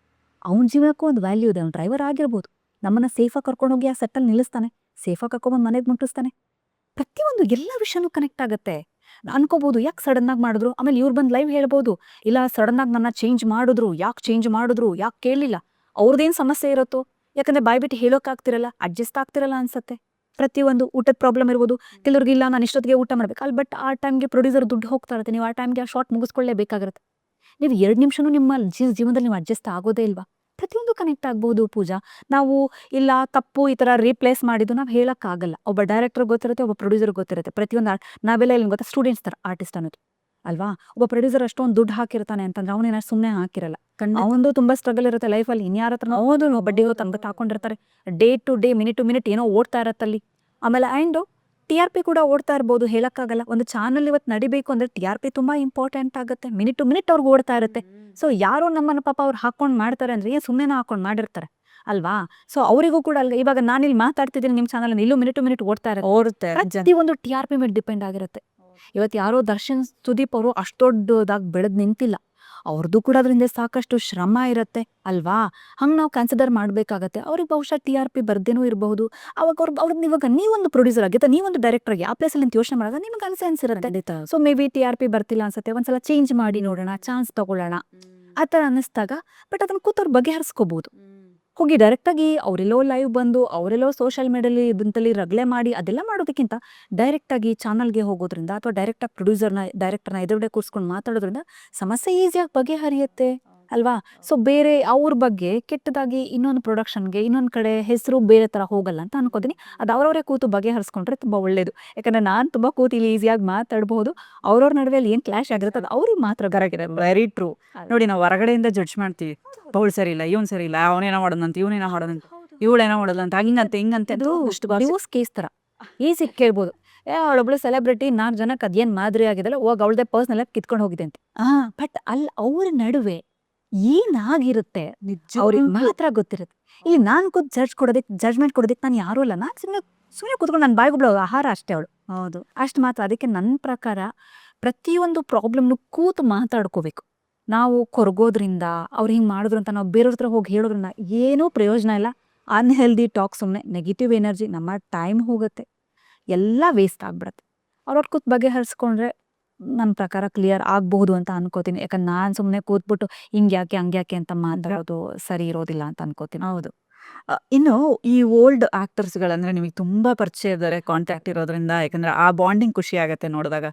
ಅವ್ನ ಜೀವನಕ್ಕೂ ಒಂದು ವ್ಯಾಲ್ಯೂ ಇದೆ. ಅವ್ನು ಡ್ರೈವರ್ ಆಗಿರ್ಬೋದು, ನಮ್ಮನ್ನು ಸೇಫಾಗಿ ಕರ್ಕೊಂಡೋಗಿ ಆ ಸೆಟ್ಟಲ್ಲಿ ನಿಲ್ಲಿಸ್ತಾನೆ, ಸೇಫಾಗಿ ಕರ್ಕೊಂಡ್ಬಂದು ಮನೆಗೆ ಮುಟ್ಟಿಸ್ತಾನೆ. ಪ್ರತಿಯೊಂದು ಎಲ್ಲ ವಿಷಯನೂ ಕನೆಕ್ಟ್ ಆಗುತ್ತೆ. ಅನ್ಕೋಬಹುದು ಯಾಕೆ ಸಡನ್ ಆಗಿ ಮಾಡಿದ್ರು, ಆಮೇಲೆ ಇವ್ರು ಬಂದು ಲೈವ್ ಹೇಳ್ಬೋದು, ಇಲ್ಲ ಸಡನ್ ಆಗಿ ನನ್ನ ಚೇಂಜ್ ಮಾಡಿದ್ರು, ಯಾಕೆ ಚೇಂಜ್ ಮಾಡಿದ್ರು, ಯಾಕೆ ಕೇಳಲಿಲ್ಲ, ಅವ್ರದ್ದೇನು ಸಮಸ್ಯೆ ಇರುತ್ತೋ, ಯಾಕಂದ್ರೆ ಬಾಯ್ಬಿಟ್ಟು ಹೇಳೋಕ್ಕಾಗ್ತಿರಲ್ಲ, ಅಡ್ಜಸ್ಟ್ ಆಗ್ತಿರಲ್ಲ ಅನ್ಸತ್ತೆ. ಪ್ರತಿಯೊಂದು ಊಟದ ಪ್ರಾಬ್ಲಮ್ ಇರ್ಬೋದು. ಕೆಲವ್ರಿಗೆ ಇಲ್ಲ ನಾನು ಇಷ್ಟೊತ್ತಿಗೆ ಊಟ ಮಾಡ್ಬೇಕು ಅಲ್ಲಿ, ಬಟ್ ಆ ಟೈಮ್ಗೆ ಪ್ರೊಡ್ಯೂಸರ್ ದುಡ್ಡು ಹೋಗ್ತಾ ಇರುತ್ತೆ, ನೀವು ಆ ಟೈಮ್ಗೆ ಆ ಶಾರ್ಟ್ ಮುಗಿಸ್ಕೊಳ್ಳೇಬೇಕಾಗಿರುತ್ತೆ. ನೀವು 2 ನಿಮಿಷನೂ ನಿಮ್ಮ ಜೀವನದಲ್ಲಿ ನೀವು ಅಡ್ಜಸ್ಟ್ ಆಗೋದೇ ಇಲ್ವಾ? ಪ್ರತಿಯೊಂದು ಕನೆಕ್ಟ್ ಆಗ್ಬೋದು ಪೂಜಾ. ನಾವು ಇಲ್ಲ ತಪ್ಪು ಈ ತರ ರೀಪ್ಲೇಸ್ ಮಾಡಿದ್ದು ನಾವು ಹೇಳಕ್ಕಾಗಲ್ಲ. ಒಬ್ಬ ಡೈರೆಕ್ಟರ್ ಗೊತ್ತಿರುತ್ತೆ, ಒಬ್ಬ ಪ್ರೊಡ್ಯೂಸರ್ ಗೊತ್ತಿರುತ್ತೆ. ಪ್ರತಿಯೊಂದು ನಾವೆಲ್ಲ ಇಲ್ಲಿ ಗೊತ್ತಾ ಸ್ಟೂಡೆಂಟ್ಸ್ ತರ ಆರ್ಟಿಸ್ಟ್ ಅನ್ನೋದು ಅಲ್ವಾ? ಒಬ್ಬ ಪ್ರೊಡ್ಯೂಸರ್ ಅಷ್ಟೊಂದು ದುಡ್ಡು ಹಾಕಿರ್ತಾನೆ ಅಂತಂದ್ರೆ ಅವನೇನ ಸುಮ್ಮನೆ ಹಾಕಿರಲ್ಲ. ಅವನದು ತುಂಬಾ ಸ್ಟ್ರಗಲ್ ಇರುತ್ತೆ ಲೈಫಲ್ಲಿ. ಇನ್ಯಾರ ಹತ್ರ ಓದು ಬಡ್ಡಿ ಹೊತ್ತು ಅಂದ್ಬಿಟ್ಟು ಹಾಕೊಂಡಿರ್ತಾರೆ. Day to day, minute to minute ಏನೋ ಓಡ್ತಾ ಇರತ್ತಲ್ಲಿ. ಆಮೇಲೆ ಆ್ಯಂಡ್ TRP ಕೂಡ ಓಡ್ತಾ ಇರ್ಬೋದು, ಹೇಳಕ್ಕಾಗಲ್ಲ. ಒಂದು ಚಾನಲ್ ಇವತ್ತು ನಡಿಬೇಕು ಅಂದ್ರೆ TRP ತುಂಬಾ ಇಂಪಾರ್ಟೆಂಟ್ ಆಗುತ್ತೆ. ಮಿನಿಟ್ ಟು ಮಿನಿಟ್ ಅವ್ರಿಗೆ ಓಡ್ತಾ ಇರುತ್ತೆ. ಸೊ ಯಾರೋ ನಮ್ಮನ್ನ ಪಾಪ ಅವ್ರು ಹಾಕೊಂಡು ಮಾಡ್ತಾರೆ ಅಂದ್ರೆ ಏನ್ ಸುಮ್ಮನೆ ಹಾಕೊಂಡು ಮಾಡಿರ್ತಾರೆ ಅಲ್ವಾ? ಸೊ ಅವರಿಗೂ ಕೂಡ ಅಲ್ಗ ಇವಾಗ ನಾನಿಲ್ಲಿ ಮಾತಾಡ್ತಿದ್ದೀನಿ ನಿಮ್ಮ ಚಾನಲ್ ಇಲ್ಲೂ ಮಿನಿಟ್ ಟು ಮಿನಿಟ್ ಓಡ್ತಾ ಪ್ರತಿ ಒಂದು TRP ಮೇಲೆ ಡಿಪೆಂಡ್ ಆಗಿರುತ್ತೆ. ಇವತ್ತು ಯಾರೋ ದರ್ಶನ್ ಸುದೀಪ್ ಅವರು ಅಷ್ಟು ದೊಡ್ಡದಾಗಿ ಬೆಳೆದ್ ನಿಂತಿಲ್ಲ. ಅವ್ರದ್ದು ಕೂಡ ಅದರಿಂದ ಸಾಕಷ್ಟು ಶ್ರಮ ಇರುತ್ತೆ ಅಲ್ವಾ? ಹಂಗೆ ನಾವು ಕನ್ಸಿಡರ್ ಮಾಡ್ಬೇಕಾಗತ್ತೆ. ಅವ್ರಿಗೆ ಬಹುಶಃ TRP ಬರ್ದೇನೂ ಇರಬಹುದು. ಅವಾಗ ಅವ್ರನ್ನ ಇವಾಗ ನೀವೊಂದು ಪ್ರೊಡ್ಯೂಸರ್ ಆಗಿ ಅಥವಾ ನೀವೊಂದು ಡೈರೆಕ್ಟರ್ ಆಗಿ ಆ ಪ್ಲೇಸಲ್ಲಿ ನಿಂತು ಯೋಚನೆ ಮಾಡಿದಾಗ ನಿಮ್ಗೆ ಅನ್ಸಿರುತ್ತೆ. ಸೊ ಮೇ ಬಿ TRP ಬರ್ತಿಲ್ಲ ಅನ್ಸುತ್ತೆ, ಒಂದ್ಸಲ ಚೇಂಜ್ ಮಾಡಿ ನೋಡೋಣ, ಚಾನ್ಸ್ ತಗೊಳ್ಳೋಣ ಆ ಥರ ಅನ್ನಿಸ್ದಾಗ ಬಟ್ ಅದನ್ನ ಕೂತವ್ರು ಬಗೆಹರಿಸ್ಕೋಬಹುದು. ಹೋಗಿ ಡೈರೆಕ್ಟಾಗಿ ಅವರೆಲ್ಲೋ ಲೈವ್ ಬಂದು ಅವರೆಲ್ಲೋ ಸೋಷಿಯಲ್ ಮೀಡಿಯಲ್ಲಿ ಇದಂತಲ್ಲಿ ರಗಳೆ ಮಾಡಿ ಅದೆಲ್ಲ ಮಾಡೋದಕ್ಕಿಂತ ಡೈರೆಕ್ಟಾಗಿ ಚಾನಲ್ಗೆ ಹೋಗೋದ್ರಿಂದ ಅಥವಾ ಡೈರೆಕ್ಟಾಗಿ ಡೈರೆಕ್ಟರ್ನ ಎದುರುಗಡೆ ಕೂರಿಸ್ಕೊಂಡು ಮಾತಾಡೋದ್ರಿಂದ ಸಮಸ್ಯೆ ಈಸಿಯಾಗಿ ಬಗೆಹರಿಯುತ್ತೆ ಅಲ್ವಾ? ಸೊ ಬೇರೆ ಅವ್ರ ಬಗ್ಗೆ ಕೆಟ್ಟದಾಗಿ ಇನ್ನೊಂದು ಪ್ರೊಡಕ್ಷನ್ಗೆ ಇನ್ನೊಂದು ಕಡೆ ಹೆಸರು ಬೇರೆ ಥರ ಹೋಗಲ್ಲ ಅಂತ ಅನ್ಕೋತೀನಿ. ಅದು ಅವ್ರವರೇ ಕೂತು ಬಗೆಹರಿಸ್ಕೊಂಡ್ರೆ ತುಂಬ ಒಳ್ಳೇದು. ಯಾಕಂದ್ರೆ ನಾನು ತುಂಬ ಕೂತು ಇಲ್ಲಿ ಈಸಿಯಾಗಿ ಮಾತಾಡ್ಬೋದು. ಅವ್ರವ್ರ ನಡುವೆ ಏನು ಕ್ಲಾಶ್ ಆಗಿರುತ್ತೆ ಅದು ಅವ್ರಿಗೆ ಮಾತ್ರ ಗರಗಿದೆ. Very true. ನೋಡಿ ನಾವು ಹೊರಗಡೆಯಿಂದ ಜಡ್ಜ್ ಮಾಡ್ತೀವಿ, ಅವಳು ಸರಿ ಇಲ್ಲ, ಇವನು ಸರಿ ಇಲ್ಲ, ಅವನೇನೋ ಮಾಡೋದಂತ, ಇವನೇನೋ ಮಾಡೋದಂತ, ಇವಳೇನೋ ಮಾಡೋದಂತ, ಹಿಂಗಂತೆ ಅದು ನ್ಯೂಸ್ ಕೇಸ್ ಥರ ಈಸಿ ಕೇಳ್ಬೋದು. ಅವಳೊಬ್ಳು ಸೆಲೆಬ್ರಿಟಿ 4 ಜನಕ್ಕೆ ಅದೇನು ಮಾದರಿ ಆಗಿದೆಲ್ಲ ಹೋಗಿ ಅವಳದೇ ಪರ್ಸ್ನಲ್ ಕಿತ್ಕೊಂಡು ಹೋಗಿದೆ ಅಂತ. ಬಟ್ ಅಲ್ಲಿ ಅವ್ರ ನಡುವೆ ಏನಾಗಿರುತ್ತೆ ಅವ್ರಿಗೆ ಮಾತ್ರ ಗೊತ್ತಿರುತ್ತೆ. ಇಲ್ಲಿ ನಾನು ಕೂತ್ ಜಡ್ಜ್ಮೆಂಟ್ ಕೊಡೋದಕ್ಕೆ ನಾನು ಯಾರೂ ಅಲ್ಲ. ನಾನು ಸುಮ್ಮನೆ ಕೂತ್ಕೊಂಡು ನನ್ನ ಬಾಯಿಗೊಬ್ಳು ಆಹಾರ ಅಷ್ಟೇ ಅವಳು. ಹೌದು, ಅಷ್ಟು ಮಾತ್ರ. ಅದಕ್ಕೆ ನನ್ನ ಪ್ರಕಾರ ಪ್ರತಿಯೊಂದು ಪ್ರಾಬ್ಲಮ್ನು ಕೂತು ಮಾತಾಡ್ಕೋಬೇಕು. ನಾವು ಕೊರಗೋದ್ರಿಂದ ಅವ್ರು ಹಿಂಗೆ ಮಾಡಿದ್ರು ಅಂತ ನಾವು ಬೇರೆಯವ್ರ ಹತ್ರ ಹೋಗಿ ಹೇಳೋದ್ರಿಂದ ಏನೂ ಪ್ರಯೋಜನ ಇಲ್ಲ. ಅನ್ಹೆಲ್ದಿ ಟಾಕ್, ಸುಮ್ಮನೆ ನೆಗೆಟಿವ್ ಎನರ್ಜಿ, ನಮ್ಮ ಟೈಮ್ ಹೋಗುತ್ತೆ, ಎಲ್ಲ ವೇಸ್ಟ್ ಆಗ್ಬಿಡತ್ತೆ. ಅವ್ರವ್ರ ಕೂತ್ ಬಗೆಹರಿಸ್ಕೊಂಡ್ರೆ ನನ್ನ ಪ್ರಕಾರ ಕ್ಲಿಯರ್ ಆಗ್ಬಹುದು ಅಂತ ಅನ್ಕೋತೀನಿ. ಯಾಕಂದ್ರೆ ನಾನು ಸುಮ್ಮನೆ ಕೂತ್ಬಿಟ್ಟು ಹಿಂಗ್ಯಾಕೆ ಹಂಗ್ಯಾಕೆ ಅಂತ ಮಾತಾಡೋದು ಸರಿ ಇರೋದಿಲ್ಲ ಅಂತ ಅನ್ಕೋತೀನಿ. ಹೌದು. ಇನ್ನು ಈ ಓಲ್ಡ್ ಆಕ್ಟರ್ಸ್ಗಳಂದ್ರೆ ನಿಮಗೆ ತುಂಬಾ ಪರಿಚಯ ಇದ್ದಾರೆ, ಕಾಂಟ್ಯಾಕ್ಟ್ ಇರೋದ್ರಿಂದ. ಯಾಕಂದ್ರೆ ಆ ಬಾಂಡಿಂಗ್ ಖುಷಿ ಆಗತ್ತೆ ನೋಡಿದಾಗ.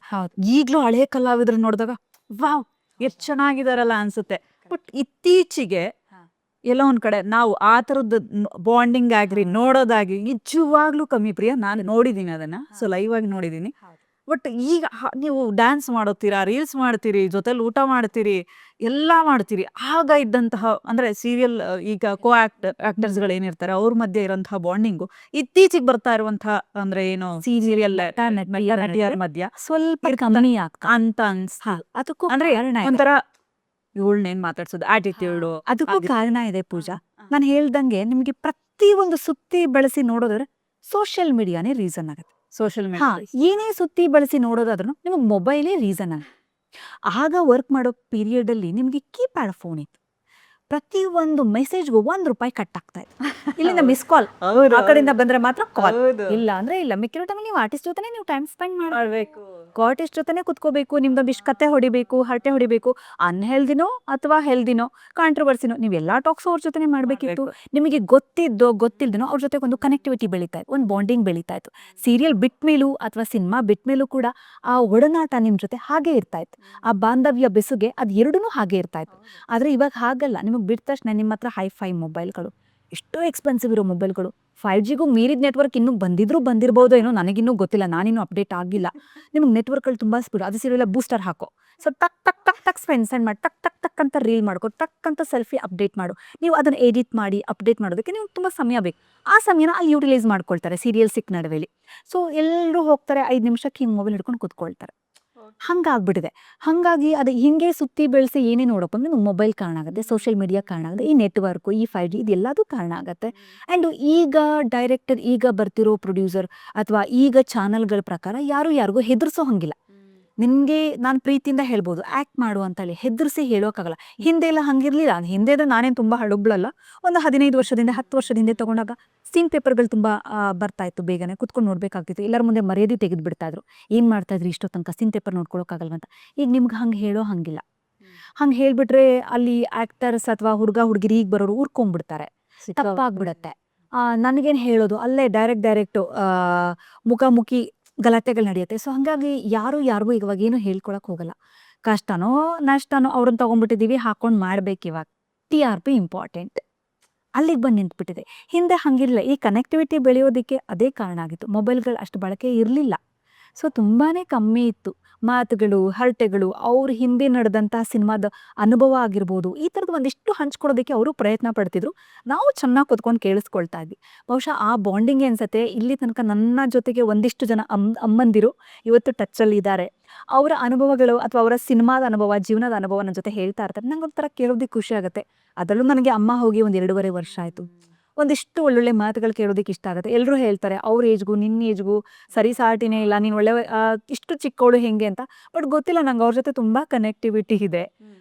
ಈಗಲೂ ಹಳೆ ಕಲಾವಿದ್ರು ನೋಡಿದಾಗ ವಾವ್ ಎಷ್ಟು ಚೆನ್ನಾಗಿದಾರಲ್ಲ ಅನ್ಸುತ್ತೆ. ಬಟ್ ಇತ್ತೀಚೆಗೆ ಎಲ್ಲ ಒಂದ್ ಕಡೆ ನಾವು ಆ ಥರದ್ದು ಬಾಂಡಿಂಗ್ ಆಗ್ರಿ ನೋಡೋದಾಗಿ ನಿಜವಾಗ್ಲೂ ಕಮ್ಮಿ ಪ್ರಿಯ. ನಾನು ನೋಡಿದ್ದೀನಿ ಅದನ್ನ, ಸೊ ಲೈವ್ ಆಗಿ ನೋಡಿದ್ದೀನಿ. ಬಟ್ ಈಗ ನೀವು ಡ್ಯಾನ್ಸ್ ಮಾಡೋತೀರಾ, ರೀಲ್ಸ್ ಮಾಡ್ತೀರಿ, ಜೊತೆಲಿ ಊಟ ಮಾಡ್ತೀರಿ, ಎಲ್ಲ ಮಾಡ್ತೀರಿ. ಆಗ ಇದ್ದಂತಹ ಅಂದ್ರೆ ಸೀರಿಯಲ್ ಈಗ ಆಕ್ಟರ್ಸ್ಗಳು ಏನಿರ್ತಾರೆ ಅವ್ರ ಮಧ್ಯೆ ಇರೋಂತಹ ಬಾಂಡಿಂಗು ಇತ್ತೀಚೆಗೆ ಬರ್ತಾ ಇರುವಂತಹ ಅಂದ್ರೆ ಏನು ಸೀರಿಯಲ್ ನಟಿಯರ ಮಧ್ಯ ಸ್ವಲ್ಪ ಕಮ್ಮಿ ಅಂತ ಅದಕ್ಕೂ ಅಂದ್ರೆ ಒಂಥರ ಇವಳನ್ನೇನ್ ಮಾತಾಡ್ಸೋದು ಆಟಿಟ್ಯೂಡು. ಅದಕ್ಕೂ ಕಾರಣ ಇದೆ ಪೂಜಾ. ನಾನು ಹೇಳ್ದಂಗೆ ನಿಮ್ಗೆ ಪ್ರತಿಯೊಂದು ಸುತ್ತಿ ಬಳಸಿ ನೋಡೋದ್ರೆ ಸೋಷಿಯಲ್ ಮೀಡಿಯಾನೇ ರೀಸನ್ ಆಗುತ್ತೆ. ಸೋಷಿಯಲ್ ಮೀಡಿಯಾ ಏನೇ ಸುತ್ತಿ ಬಳಸಿ ನೋಡೋದಾದ್ರೂ ನಿಮಗೆ ಮೊಬೈಲೇ ರೀಸನ್ ಆಗುತ್ತೆ. ಆಗ ವರ್ಕ್ ಮಾಡೋ ಪೀರಿಯಡ್ ಅಲ್ಲಿ ನಿಮ್ಗೆ ಕೀಪ್ಯಾಡ್ ಫೋನ್ ಇತ್ತು. ಪ್ರತಿ ಒಂದು ಮೆಸೇಜ್ಗೂ ₹1 ಕಟ್ ಆಗ್ತಾ ಇತ್ತು. ಇಲ್ಲಿಂದ ಮಿಸ್ ಕಾಲ್, ಆ ಕಡೆಯಿಂದ ಬಂದ್ರೆ ಮಾತ್ರ ಕಾಲ್, ಇಲ್ಲ ಅಂದ್ರೆ ಇಲ್ಲ. ಮಿಕ್ಕಿರೋ ಟೈಮ್ ನೀವು ಆರ್ಟಿಸ್ಟ್ ಜೊತೆ ನೀವು ಟೈಮ್ ಸ್ಪೆಂಡ್ ಮಾಡಬೇಕು. ಆರ್ಟಿಸ್ಟ್ ಜೊತೆನೆ ಕುತ್ಕೋಬೇಕು. ನಿಮ್ದೊಂದು ಇಷ್ಟು ಕತೆ ಹೊಡಿಬೇಕು, ಹರಟೆ ಹೊಡಿಬೇಕು. ಅನ್ಹೆಲ್ದಿನೋ ಅಥವಾ ಹೆಲ್ದಿನೋ ಕಾಂಟ್ರವರ್ಸಿನೋ ನೀವು ಎಲ್ಲಾ ಟಾಕ್ಸ್ ಅವ್ರ ಜೊತೆ ಮಾಡ್ಬೇಕಿತ್ತು. ನಿಮಗೆ ಗೊತ್ತಿದ್ದೋ ಗೊತ್ತಿಲ್ದಿನೋ ಅವ್ರ ಜೊತೆ ಒಂದು ಕನೆಕ್ಟಿವಿಟಿ ಬೆಳೀತಾ ಇತ್ತು, ಒಂದು ಬಾಂಡಿಂಗ್ ಬೆಳೀತಾ ಇತ್ತು. ಸೀರಿಯಲ್ ಬಿಟ್ಟ ಮೇಲೂ ಅಥವಾ ಸಿನಿಮಾ ಬಿಟ್ಟ ಮೇಲೂ ಕೂಡ ಆ ಒಡನಾಟ ನಿಮ್ ಜೊತೆ ಹಾಗೆ ಇರ್ತಾ ಇತ್ತು. ಆ ಬಾಂಧವ್ಯ ಬೆಸುಗೆ ಅದು ಎರಡೂ ಹಾಗೆ ಇರ್ತಾ ಇತ್ತು. ಆದ್ರೆ ಇವಾಗ ಹಾಗಲ್ಲ. ನಿಮಗೆ ಬಿಟ್ಟ ತಕ್ಷಣ ನಿಮ್ಮ ಹತ್ರ ಹೈ-ಫೈ ಮೊಬೈಲ್ಗಳು, ಎಷ್ಟೋ ಎಕ್ಸ್ಪೆನ್ಸಿವ್ ಇರೋ ಮೊಬೈಲ್ಗಳು, 5Gಗೂ ಮೀರಿದ ನೆಟ್ವರ್ಕ್ ಇನ್ನೂ ಬಂದಿರ್ಬೋದು ಏನೋ, ನನಗಿನ್ನೂ ಗೊತ್ತಿಲ್ಲ, ನಾನಿನ್ನೂ ಅಪ್ಡೇಟ್ ಆಗಿಲ್ಲ. ನಿಮ್ಗೆ ನೆಟ್ವರ್ಕ್ಗಳು ತುಂಬ ಸ್ಪೀಡ್. ಅದು ಸೀರಿಯಲ್ ಬೂಸ್ಟರ್ ಹಾಕೋ, ಸೊ ಟಕ್ ಟಕ್ ಟಕ್ ಟಕ್ ಸೆಂಡ್ ಮಾಡಿ, ಟಕ್ ಟಕ್ ಟಕ್ ಅಂತ ರೀಲ್ ಮಾಡ್ಕೊ, ಟಕ್ ಅಂತ ಸೆಲ್ಫಿ ಅಪ್ಡೇಟ್ ಮಾಡು. ನೀವು ಅದನ್ನು ಎಡಿಟ್ ಮಾಡಿ ಅಪ್ಡೇಟ್ ಮಾಡೋದಕ್ಕೆ ನೀವು ತುಂಬ ಸಮಯ ಬೇಕು. ಆ ಸಮಯನ ಅಲ್ಲಿ ಯೂಟಿಲೈಸ್ ಮಾಡ್ಕೊಳ್ತಾರೆ ಸೀರಿಯಲ್ ಸಿಕ್ ನಡುವೆಲಿ. ಸೊ ಎಲ್ಲರೂ ಹೋಗ್ತಾರೆ 5 ನಿಮಿಷಕ್ಕೆ ಹಿಂಗೆ ಮೊಬೈಲ್ ಹಿಡ್ಕೊಂಡು ಕೂತ್ಕೊಳ್ತಾರೆ. ಹಂಗಾಗ್ಬಿಟ್ಟಿದೆ. ಹಾಗಾಗಿ ಅದು ಹಿಂಗೆ ಸುತ್ತಿ ಬೆಳೆಸಿ ಏನೇ ನೋಡಪ್ಪ ಅಂದ್ರೆ ಮೊಬೈಲ್ ಕಾರಣ ಆಗುತ್ತೆ, ಸೋಷಿಯಲ್ ಮೀಡಿಯಾ ಕಾರಣ ಆಗುತ್ತೆ, ಈ ನೆಟ್ವರ್ಕು, ಈ 5G ಇದೆಲ್ಲದೂ ಕಾರಣ ಆಗುತ್ತೆ. ಆ್ಯಂಡ್ ಈಗ ಡೈರೆಕ್ಟರ್, ಈಗ ಬರ್ತಿರೋ ಪ್ರೊಡ್ಯೂಸರ್ ಅಥವಾ ಈಗ ಚಾನಲ್ಗಳ ಪ್ರಕಾರ ಯಾರಿಗೂ ಹೆದರ್ಸೋ ಹಂಗಿಲ್ಲ. ನಿಮಗೆ ನಾನು ಪ್ರೀತಿಯಿಂದ ಹೇಳ್ಬೋದು ಆ್ಯಕ್ಟ್ ಮಾಡು ಅಂತೇಳಿ, ಹೆದರ್ಸಿ ಹೇಳೋಕ್ಕಾಗಲ್ಲ. ಹಿಂದೆ ಎಲ್ಲ ಹಂಗಿರ್ಲಿಲ್ಲ. ಹಿಂದೆ ನಾನೇನು ತುಂಬ ಹಳುಬ್ಳಲ್ಲ. ಒಂದು 15 ವರ್ಷದಿಂದ 10 ವರ್ಷದಿಂದ ತಗೊಂಡಾಗ ಸೀನ್ ಪೇಪರ್ಗಳು ತುಂಬ ಬರ್ತಾ ಇತ್ತು. ಬೇಗನೆ ಕುತ್ಕೊಂಡು ನೋಡ್ಬೇಕಾಗ್ತಿತ್ತು. ಎಲ್ಲರ ಮುಂದೆ ಮರ್ಯಾದೆ ತೆಗೆದು ಬಿಡ್ತಾ ಇದ್ರು. ಏನು ಮಾಡ್ತಾ ಇದ್ರಿ ಇಷ್ಟೋ ತನಕ ಸೀನ್ ಪೇಪರ್ ನೋಡ್ಕೊಳಕ್ಕಾಗಲ್ವಂತ. ಈಗ ನಿಮ್ಗೆ ಹಂಗೆ ಹೇಳೋ ಹಂಗಿಲ್ಲ. ಹಂಗೆ ಹೇಳ್ಬಿಟ್ರೆ ಅಲ್ಲಿ ಆ್ಯಕ್ಟರ್ಸ್ ಅಥವಾ ಹುಡುಗಿರು ಈಗ ಬರೋರು ಊರ್ಕೊಂಡ್ಬಿಡ್ತಾರೆ, ತಪ್ಪಾಗ್ಬಿಡತ್ತೆ. ನನಗೇನು ಹೇಳೋದು, ಅಲ್ಲೇ ಡೈರೆಕ್ಟು ಮುಖಾಮುಖಿ ಗಲಾಟೆಗಳು ನಡೆಯುತ್ತೆ. ಸೊ ಹಾಗಾಗಿ ಯಾರಿಗೂ ಇವಾಗ ಏನು ಹೇಳ್ಕೊಳಕ್ ಹೋಗಲ್ಲ. ಕಷ್ಟನೋ ನಷ್ಟನೋ ಅವ್ರನ್ನ ತಗೊಂಡ್ಬಿಟ್ಟಿದೀವಿ, ಹಾಕೊಂಡು ಮಾಡ್ಬೇಕು. ಇವಾಗ TRP ಇಂಪಾರ್ಟೆಂಟ್, ಅಲ್ಲಿಗೆ ಬಂದು ನಿಂತ್ಬಿಟ್ಟಿದೆ. ಹಿಂದೆ ಹಂಗಿರಲಿಲ್ಲ. ಈ ಕನೆಕ್ಟಿವಿಟಿ ಬೆಳೆಯೋದಕ್ಕೆ ಅದೇ ಕಾರಣ ಆಗಿತ್ತು. ಮೊಬೈಲ್ಗಳು ಅಷ್ಟು ಬಳಕೆ ಇರಲಿಲ್ಲ. ಸೊ ತುಂಬಾ ಕಮ್ಮಿ ಇತ್ತು. ಮಾತುಗಳು, ಹರಟೆಗಳು, ಅವ್ರ ಹಿಂದೆ ನಡೆದಂಥ ಸಿನಿಮಾದ ಅನುಭವ ಆಗಿರ್ಬೋದು, ಈ ಥರದ್ದು ಒಂದಿಷ್ಟು ಹಂಚ್ಕೊಡೋದಕ್ಕೆ ಅವರು ಪ್ರಯತ್ನ ಪಡ್ತಿದ್ರು. ನಾವು ಚೆನ್ನಾಗಿ ಕೂತ್ಕೊಂಡು ಕೇಳಿಸ್ಕೊಳ್ತಾ ಇದ್ವಿ. ಬಹುಶಃ ಆ ಬಾಂಡಿಂಗ್ ಅನ್ಸತ್ತೆ. ಇಲ್ಲಿ ತನಕ ನನ್ನ ಜೊತೆಗೆ ಒಂದಿಷ್ಟು ಜನ ಅಮ್ಮಂದಿರು ಇವತ್ತು ಟಚ್ಚಲ್ಲಿ ಇದ್ದಾರೆ. ಅವರ ಅನುಭವಗಳು ಅಥವಾ ಅವರ ಸಿನಿಮಾದ ಅನುಭವ, ಜೀವನದ ಅನುಭವ ನನ್ನ ಜೊತೆ ಹೇಳ್ತಾ ಇರ್ತಾರೆ. ನಂಗೆ ಒಂಥರ ಕೇಳೋದಕ್ಕೆ ಖುಷಿ ಆಗುತ್ತೆ. ಅದರಲ್ಲೂ ನನಗೆ ಅಮ್ಮ ಹೋಗಿ ಒಂದು 2.5 ವರ್ಷ ಆಯಿತು. ಒಂದಿಷ್ಟು ಒಳ್ಳೊಳ್ಳೆ ಮಾತುಗಳು ಕೇಳೋದಕ್ಕೆ ಇಷ್ಟ ಆಗುತ್ತೆ. ಎಲ್ಲರೂ ಹೇಳ್ತಾರೆ ಅವ್ರ ಏಜ್ಗೂ ನಿನ್ನ ಏಜ್ಗೂ ಸರಿ ಸಾಟಿನೇ ಇಲ್ಲ, ನೀನು ಒಳ್ಳೆ ಇಷ್ಟು ಚಿಕ್ಕವಳು ಹೆಂಗೆ ಅಂತ. ಬಟ್ ಗೊತ್ತಿಲ್ಲ, ನಂಗೆ ಅವ್ರ ಜೊತೆ ತುಂಬ ಕನೆಕ್ಟಿವಿಟಿ ಇದೆ.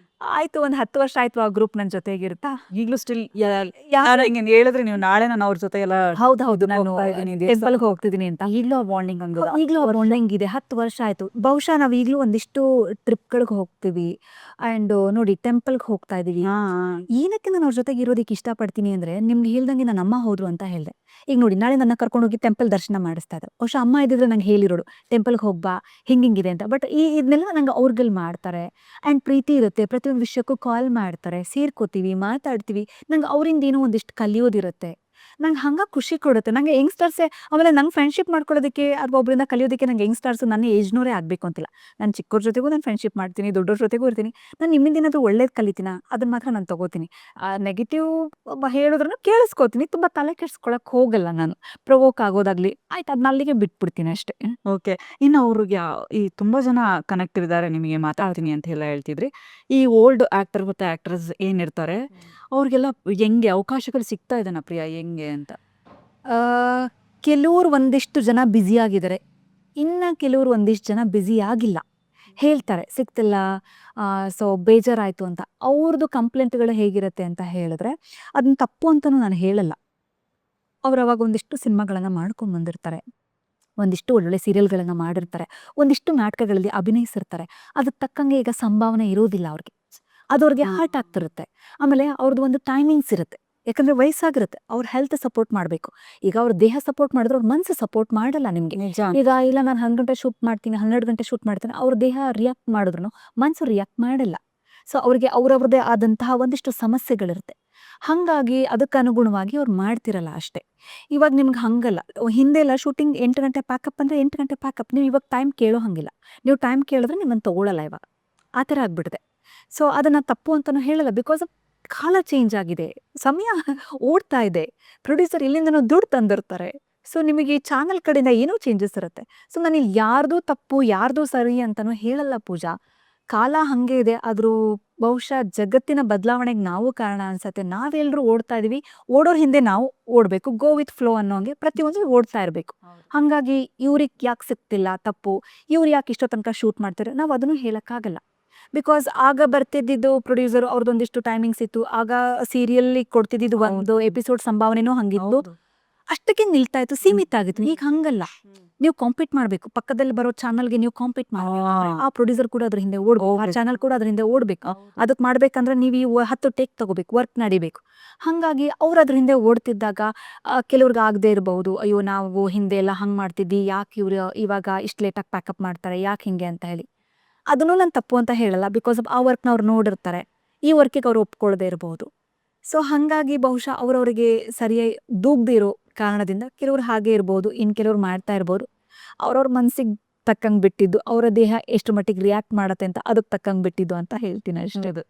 ಆಯ್ತು, ಒಂದು 10 ವರ್ಷ ಆಯ್ತು ಆ ಗ್ರೂಪ್ ನನ್ನ ಜೊತೆಗಿರುತ್ತಾ. ಈಗಲೂ ಸ್ಟಿಲ್ ಹಿಂಗೆ ಹೇಳಿದ್ರೆ ನೀವು ನಾಳೆ ನಾನು ಅವ್ರ ಜೊತೆ ಎಲ್ಲ ಹೌದು, ನಾನು ಹೋಗ್ತಾ ಇದ್ದೀನಿ, ಟೆಂಪಲ್ಗೆ ಹೋಗ್ತಿದ್ದೀನಿ ಅಂತ. ಈಗಲೂ ಆ ಬಾಂಡಿಂಗ್ ಹಂಗ ಈಗಲೂ ಅವ್ರ ಬಾಂಡಿಂಗ್ ಇದೆ. 10 ವರ್ಷ ಆಯ್ತು. ಬಹುಶಃ ನಾವು ಈಗಲೂ ಒಂದಿಷ್ಟು ಟ್ರಿಪ್ಗಳಿಗೆ ಹೋಗ್ತೀವಿ. ಆ್ಯಂಡ್ ನೋಡಿ, ಟೆಂಪಲ್ಗೆ ಹೋಗ್ತಾ ಇದೀವಿ. ಏನಕ್ಕೆ ನಾನು ಅವ್ರ ಜೊತೆಗೆ ಇರೋದಕ್ಕೆ ಇಷ್ಟಪಡ್ತೀನಿ ಅಂದರೆ, ನಿಮ್ಗೆ ಹೇಳ್ದಂಗೆ ನನ್ನ ಅಮ್ಮ ಹೋದ್ರು ಅಂತ ಹೇಳಿದೆ. ಈಗ ನೋಡಿ, ನಾಳೆ ನನ್ನ ಕರ್ಕೊಂಡೋಗಿ ಟೆಂಪಲ್ ದರ್ಶನ ಮಾಡಿಸ್ತಾ ಇದ್ದಾರೆ. ಬಹುಶಃ ಅಮ್ಮ ಇದ್ದಿದ್ರೆ ನಂಗೆ ಹೇಳಿರೋಡು ಟೆಂಪಲ್ಗೆ ಹೋಗ್ಬಾ, ಹಿಂಗಿದೆ ಅಂತ. ಬಟ್ ಇದನ್ನೆಲ್ಲ ನಂಗೆ ಅವ್ರುಗಳು ಮಾಡ್ತಾರೆ. ಆ್ಯಂಡ್ ಪ್ರೀತಿ ಇರುತ್ತೆ. ಪ್ರತಿಯೊಂದು ವಿಷಯಕ್ಕೂ ಕಾಲ್ ಮಾಡ್ತಾರೆ, ಸೇರ್ಕೋತೀವಿ, ಮಾತಾಡ್ತೀವಿ. ನಂಗೆ ಅವರಿಂದ ಏನೋ ಒಂದಿಷ್ಟು ಕಲಿಯೋದಿರುತ್ತೆ. ನಂಗೆ ಹಂಗೆ ಖುಷಿ ಕೊಡುತ್ತೆ. ನಂಗೆ ಯಂಗ್ಸ್ಟರ್ಸೇ, ಆಮೇಲೆ ನಂಗೆ ಫ್ರೆಂಡ್ಶಿಪ್ ಮಾಡ್ಕೊಳ್ಳೋದಕ್ಕೆ ಅಥವಾ ಒಬ್ಬರಿಂದ ಕಲಿಯೋದಕ್ಕೆ ನಂಗೆ ಯಂಗ್ಸ್ಟರ್ಸು ನನ್ನ ಏಜ್ನವರೇ ಆಗಬೇಕು ಅಂತಿಲ್ಲ. ನಾನು ಚಿಕ್ಕವ್ರ ಜೊತೆಗೂ ನಾನು ಫ್ರೆಂಡ್ಶಿಪ್ ಮಾಡ್ತೀನಿ, ದೊಡ್ಡವ್ರ ಜೊತೆಗೂ ಇರ್ತೀನಿ. ನಾನು ನಿಮ್ಮಿಂದ ಏನಾದರೂ ಒಳ್ಳೇದು ಕಲಿತೀನ ಅದನ್ನು ಮಾತ್ರ ನಾನು ತೊಗೋತೀನಿ. ನೆಗೆಟಿವ್ ಹೇಳಿದ್ರೂ ಕೇಳಿಸ್ಕೋತೀನಿ. ತುಂಬ ತಲೆ ಕೆಡಿಸ್ಕೊಳಕ್ಕೆ ಹೋಗಲ್ಲ ನಾನು. ಪ್ರವೋಕ್ ಆಗೋದಾಗ್ಲಿ ಆಯ್ತು, ಅದನ್ನ ಅಲ್ಲಿಗೆ ಬಿಟ್ಬಿಡ್ತೀನಿ ಅಷ್ಟೇ. ಓಕೆ. ಇನ್ನು ಅವ್ರಿಗೆ ಈ ತುಂಬಾ ಜನ ಕನೆಕ್ಟಿವ್ ಇದ್ದಾರೆ, ನಿಮಗೆ ಮಾತಾಡ್ತೀನಿ ಅಂತ ಎಲ್ಲ ಹೇಳ್ತಿದ್ರಿ. ಈ ಓಲ್ಡ್ ಆಕ್ಟರ್ ಮತ್ತು ಆಕ್ಟ್ರೆಸ್ ಏನಿರ್ತಾರೆ ಅವ್ರಿಗೆಲ್ಲ ಹೆಂಗೆ ಅವಕಾಶಗಳು ಸಿಗ್ತಾ ಇದೆನಾ ಪ್ರಿಯಾ, ಹೆಂಗೆ ಅಂತ? ಕೆಲವ್ರು ಒಂದಿಷ್ಟು ಜನ ಬ್ಯುಸಿ ಆಗಿದ್ದಾರೆ, ಇನ್ನು ಕೆಲವರು ಒಂದಿಷ್ಟು ಜನ ಬ್ಯುಸಿ ಆಗಿಲ್ಲ. ಹೇಳ್ತಾರೆ ಸಿಗ್ತಿಲ್ಲ, ಸೊ ಬೇಜಾರಾಯಿತು ಅಂತ. ಅವ್ರದ್ದು ಕಂಪ್ಲೇಂಟ್ಗಳು ಹೇಗಿರುತ್ತೆ ಅಂತ ಹೇಳಿದ್ರೆ, ಅದನ್ನ ತಪ್ಪು ಅಂತಲೂ ನಾನು ಹೇಳಲ್ಲ. ಅವ್ರು ಅವಾಗ ಒಂದಿಷ್ಟು ಸಿನಿಮಾಗಳನ್ನು ಮಾಡ್ಕೊಂಡು ಬಂದಿರ್ತಾರೆ, ಒಂದಿಷ್ಟು ಒಳ್ಳೊಳ್ಳೆ ಸೀರಿಯಲ್ಗಳನ್ನು ಮಾಡಿರ್ತಾರೆ, ಒಂದಿಷ್ಟು ನಾಟಕಗಳಲ್ಲಿ ಅಭಿನಯಿಸಿರ್ತಾರೆ. ಅದಕ್ಕೆ ತಕ್ಕಂಗೆ ಈಗ ಸಂಭಾವನೆ ಇರೋದಿಲ್ಲ ಅವ್ರಿಗೆ. ಅದು ಅವ್ರಿಗೆ ಹಾರ್ಟ್ ಆಗ್ತಿರುತ್ತೆ. ಆಮೇಲೆ ಅವ್ರದ್ದು ಒಂದು ಟೈಮಿಂಗ್ಸ್ ಇರುತ್ತೆ. ಯಾಕಂದರೆ ವಯಸ್ಸಾಗಿರುತ್ತೆ. ಅವ್ರ ಹೆಲ್ತ್ ಸಪೋರ್ಟ್ ಮಾಡಬೇಕು. ಈಗ ಅವ್ರ ದೇಹ ಸಪೋರ್ಟ್ ಮಾಡಿದ್ರೆ ಅವ್ರ ಮನಸ್ಸು ಸಪೋರ್ಟ್ ಮಾಡಲ್ಲ ನಿಮಗೆ. ಈಗ ಇಲ್ಲ, ನಾನು 10 ಗಂಟೆ ಶೂಟ್ ಮಾಡ್ತೀನಿ, 12 ಗಂಟೆ ಶೂಟ್ ಮಾಡ್ತೀನಿ, ಅವ್ರ ದೇಹ ರಿಯಾಕ್ಟ್ ಮಾಡಿದ್ರು ಮನಸ್ಸು ರಿಯಾಕ್ಟ್ ಮಾಡಲ್ಲ. ಸೊ ಅವ್ರಿಗೆ ಅವ್ರವ್ರದ್ದೇ ಆದಂತಹ ಒಂದಿಷ್ಟು ಸಮಸ್ಯೆಗಳಿರುತ್ತೆ. ಹಾಗಾಗಿ ಅದಕ್ಕೆ ಅನುಗುಣವಾಗಿ ಅವ್ರು ಮಾಡ್ತಿರಲ್ಲ ಅಷ್ಟೇ. ಇವಾಗ ನಿಮ್ಗೆ ಹಂಗಲ್ಲ. ಹಿಂದೆ ಎಲ್ಲ ಶೂಟಿಂಗ್ 8 ಗಂಟೆ ಪ್ಯಾಕಪ್ ಅಂದರೆ 8 ಗಂಟೆ ಪ್ಯಾಕಪ್. ನೀವು ಇವಾಗ ಟೈಮ್ ಕೇಳೋ ಹಂಗಿಲ್ಲ. ನೀವು ಟೈಮ್ ಕೇಳಿದ್ರೆ ನಿಮ್ಮನ್ನು ತೊಗೊಳ್ಳಲ್ಲ ಇವಾಗ. ಆ ಥರ ಆಗ್ಬಿಟ್ಟಿದೆ. ಸೊ ಅದನ್ನು ತಪ್ಪು ಅಂತಲೂ ಹೇಳಲ್ಲ. ಬಿಕಾಸ್ ಕಾಲ ಚೇಂಜ್ ಆಗಿದೆ, ಸಮಯ ಓಡ್ತಾ ಇದೆ. ಪ್ರೊಡ್ಯೂಸರ್ ಇಲ್ಲಿಂದನೂ ದುಡ್ಡು ತಂದಿರ್ತಾರೆ. ಸೊ ನಿಮಗೆ ಈ ಚಾನಲ್ ಕಡೆಯಿಂದ ಏನೋ ಚೇಂಜಸ್ ಇರುತ್ತೆ. ಸೊ ನಾನು ಇಲ್ಲಿ ಯಾರ್ದು ತಪ್ಪು ಯಾರ್ದು ಸರಿ ಅಂತಲೂ ಹೇಳಲ್ಲ ಪೂಜಾ. ಕಾಲ ಹಾಗೆ ಇದೆ. ಆದರೂ ಬಹುಶಃ ಜಗತ್ತಿನ ಬದಲಾವಣೆಗೆ ನಾವು ಕಾರಣ ಅನ್ಸತ್ತೆ. ನಾವೆಲ್ಲರೂ ಓಡ್ತಾ ಇದೀವಿ. ಓಡೋರ ಹಿಂದೆ ನಾವು ಓಡಬೇಕು. ಗೋ ವಿತ್ ಫ್ಲೋ ಅನ್ನೋಂಗೆ ಪ್ರತಿಯೊಂದು ಓಡ್ತಾ ಇರಬೇಕು. ಹಾಗಾಗಿ ಇವ್ರಿಗೆ ಯಾಕೆ ಸಿಗ್ತಿಲ್ಲ ತಪ್ಪು, ಇವ್ರು ಯಾಕೆ ಇಷ್ಟೋ ತನಕ ಶೂಟ್ ಮಾಡ್ತಾರೆ, ನಾವು ಅದನ್ನು ಹೇಳೋಕ್ಕಾಗಲ್ಲ. ಬಿಕಾಸ್ ಆಗ ಬರ್ತಿದ್ದಿದ್ದು ಪ್ರೊಡ್ಯೂಸರ್ ಅವ್ರದ್ದೊಂದಿಷ್ಟು ಟೈಮಿಂಗ್ಸ್ ಇತ್ತು. ಆಗ ಸೀರಿಯಲ್ ಕೊಡ್ತಿದ್ದು ಒಂದು ಎಪಿಸೋಡ್ ಸಂಭಾವನೆನೂ ಹಂಗಿತ್ತು. ಅಷ್ಟಕ್ಕೆ ನಿಲ್ತಾ ಇತ್ತು, ಸೀಮಿತ ಆಗಿತ್ತು. ಈಗ ಹಂಗಲ್ಲ. ನೀವು ಕಾಂಪೀಟ್ ಮಾಡಬೇಕು. ಪಕ್ಕದಲ್ಲಿ ಬರೋ ಚಾನಲ್ಗೆ ನೀವು ಕಾಂಪೀಟ್ ಮಾಡಬೇಕು. ಆ ಪ್ರೊಡ್ಯೂಸರ್ ಕೂಡ ಅದ್ರ ಹಿಂದೆ ಓಡ್ಬೇಕು, ಆ ಚಾನಲ್ ಕೂಡ ಅದ್ರ ಹಿಂದೆ ಓಡ್ಬೇಕು. ಅದಕ್ಕೆ ಮಾಡ್ಬೇಕಂದ್ರೆ ನೀವು 10 ಟೇಕ್ ತಗೋಬೇಕು, ವರ್ಕ್ ನಡಿಬೇಕು. ಹಾಗಾಗಿ ಅವ್ರು ಅದ್ರ ಹಿಂದೆ ಓಡ್ತಿದ್ದಾಗ ಕೆಲವ್ರಿಗೆ ಆಗದೆ ಇರಬಹುದು, ಅಯ್ಯೋ ನಾವು ಹಿಂದೆ ಎಲ್ಲ ಹಂಗೆ ಮಾಡ್ತಿದ್ವಿ, ಯಾಕೆ ಇವ್ರು ಇವಾಗ ಇಷ್ಟು ಲೇಟಾಗಿ ಪ್ಯಾಕಪ್ ಮಾಡ್ತಾರೆ, ಯಾಕೆ ಹಿಂಗೆ ಅಂತ ಹೇಳಿ. ಅದನ್ನು ನಾನು ತಪ್ಪು ಅಂತ ಹೇಳಲ್ಲ. ಬಿಕಾಸ್ ಆ ವರ್ಕ್ನ ಅವ್ರು ನೋಡಿರ್ತಾರೆ, ಈ ವರ್ಕಿಗೆ ಅವ್ರು ಒಪ್ಕೊಳ್ಳದೆ ಇರಬಹುದು. ಸೊ ಹಾಗಾಗಿ ಬಹುಶಃ ಅವ್ರವ್ರಿಗೆ ಸರಿಯಾಗಿ ದೂಗದೆ ಇರೋ ಕಾರಣದಿಂದ ಕೆಲವ್ರು ಹಾಗೆ ಇರ್ಬೋದು, ಇನ್ನು ಕೆಲವ್ರು ಮಾಡ್ತಾ ಇರ್ಬೋದು. ಅವ್ರವ್ರ ಮನಸ್ಸಿಗೆ ತಕ್ಕಂಗೆ ಬಿಟ್ಟಿದ್ದು, ಅವರ ದೇಹ ಎಷ್ಟು ಮಟ್ಟಿಗೆ ರಿಯಾಕ್ಟ್ ಮಾಡತ್ತೆ ಅಂತ ಅದಕ್ಕೆ ತಕ್ಕಂಗೆ ಬಿಟ್ಟಿದ್ದು ಅಂತ ಹೇಳ್ತೀನಿ ಅಷ್ಟೇ. ಅದು